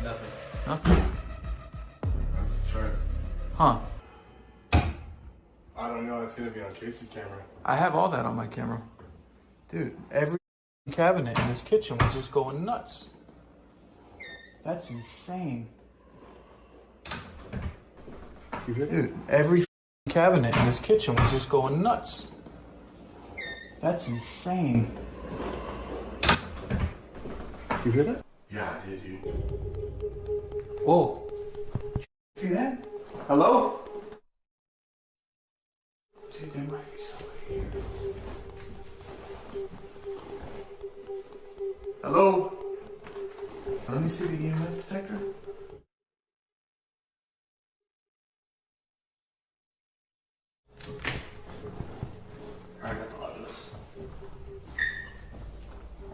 Nothing. Nothing. Let's try it. Huh. I don't know. It's gonna be on Casey's camera. I have all that on my camera. Dude, every cabinet in this kitchen was just going nuts. That's insane. Dude, every cabinet in this kitchen was just going nuts. That's insane. You hear that? Yeah, I did, dude. Whoa. See that? Hello? Dude, there might be somebody here. Hello? Let me see the EMF detector. I got the lot of this.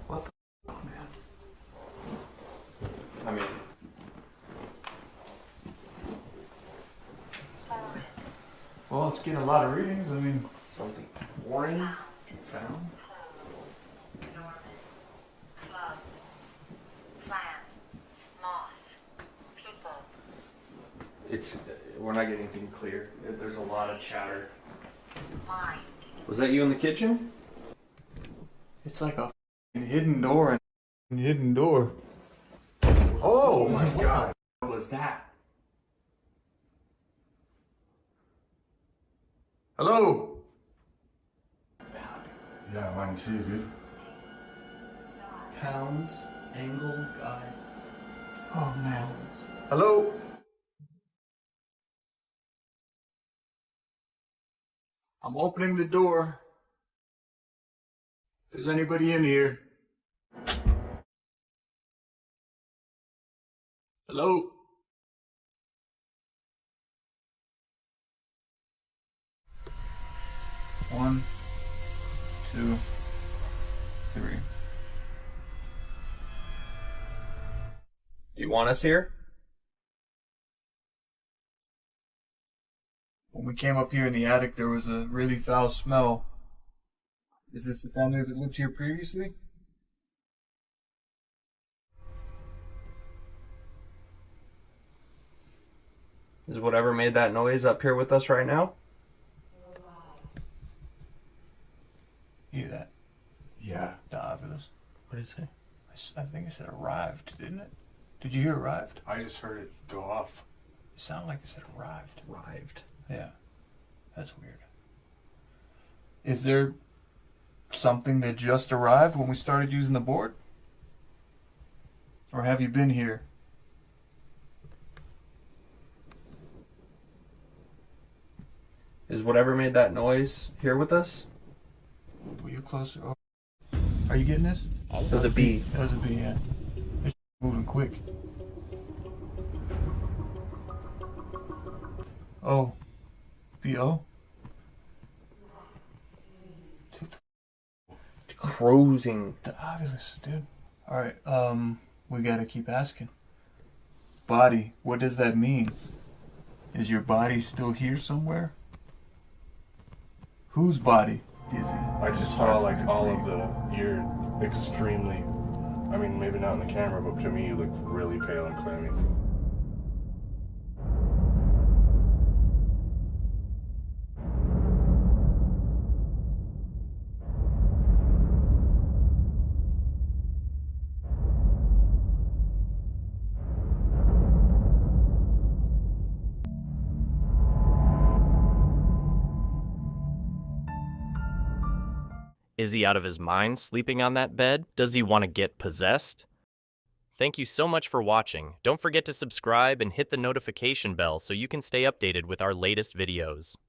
What the f***, man? I mean, well, it's getting a lot of readings. I mean, something boring found. We're not getting anything clear. There's a lot of chatter. Was that you in the kitchen? It's like a hidden door and hidden door. Oh my god. What was that? Hello? Yeah, mine too, dude. Pounds, angle, guy. Oh man. Hello? I'm opening the door. If there's anybody in here. Hello? One, two, three. Do you want us here? When we came up here in the attic, there was a really foul smell. Is this the family that lived here previously? Is whatever made that noise up here with us right now? Hear that? Yeah. The obvious. What did it say? I think it said arrived, didn't it? Did you hear arrived? I just heard it go off. It sounded like it said arrived. Arrived. Yeah. That's weird. Is there something that just arrived when we started using the board? Or have you been here? Is whatever made that noise here with us? Were you closer? Oh. Are you getting this? It was a bee. It was a bee, yeah. It's moving quick. Oh. B.O.? Cruising. The obvious, dude. Alright, we gotta keep asking. Body, what does that mean? Is your body still here somewhere? Whose body? Dizzy. I just saw like all of the, you're extremely, I mean maybe not in the camera, but to me you look really pale and clammy. Is he out of his mind sleeping on that bed? Does he want to get possessed? Thank you so much for watching. Don't forget to subscribe and hit the notification bell so you can stay updated with our latest videos.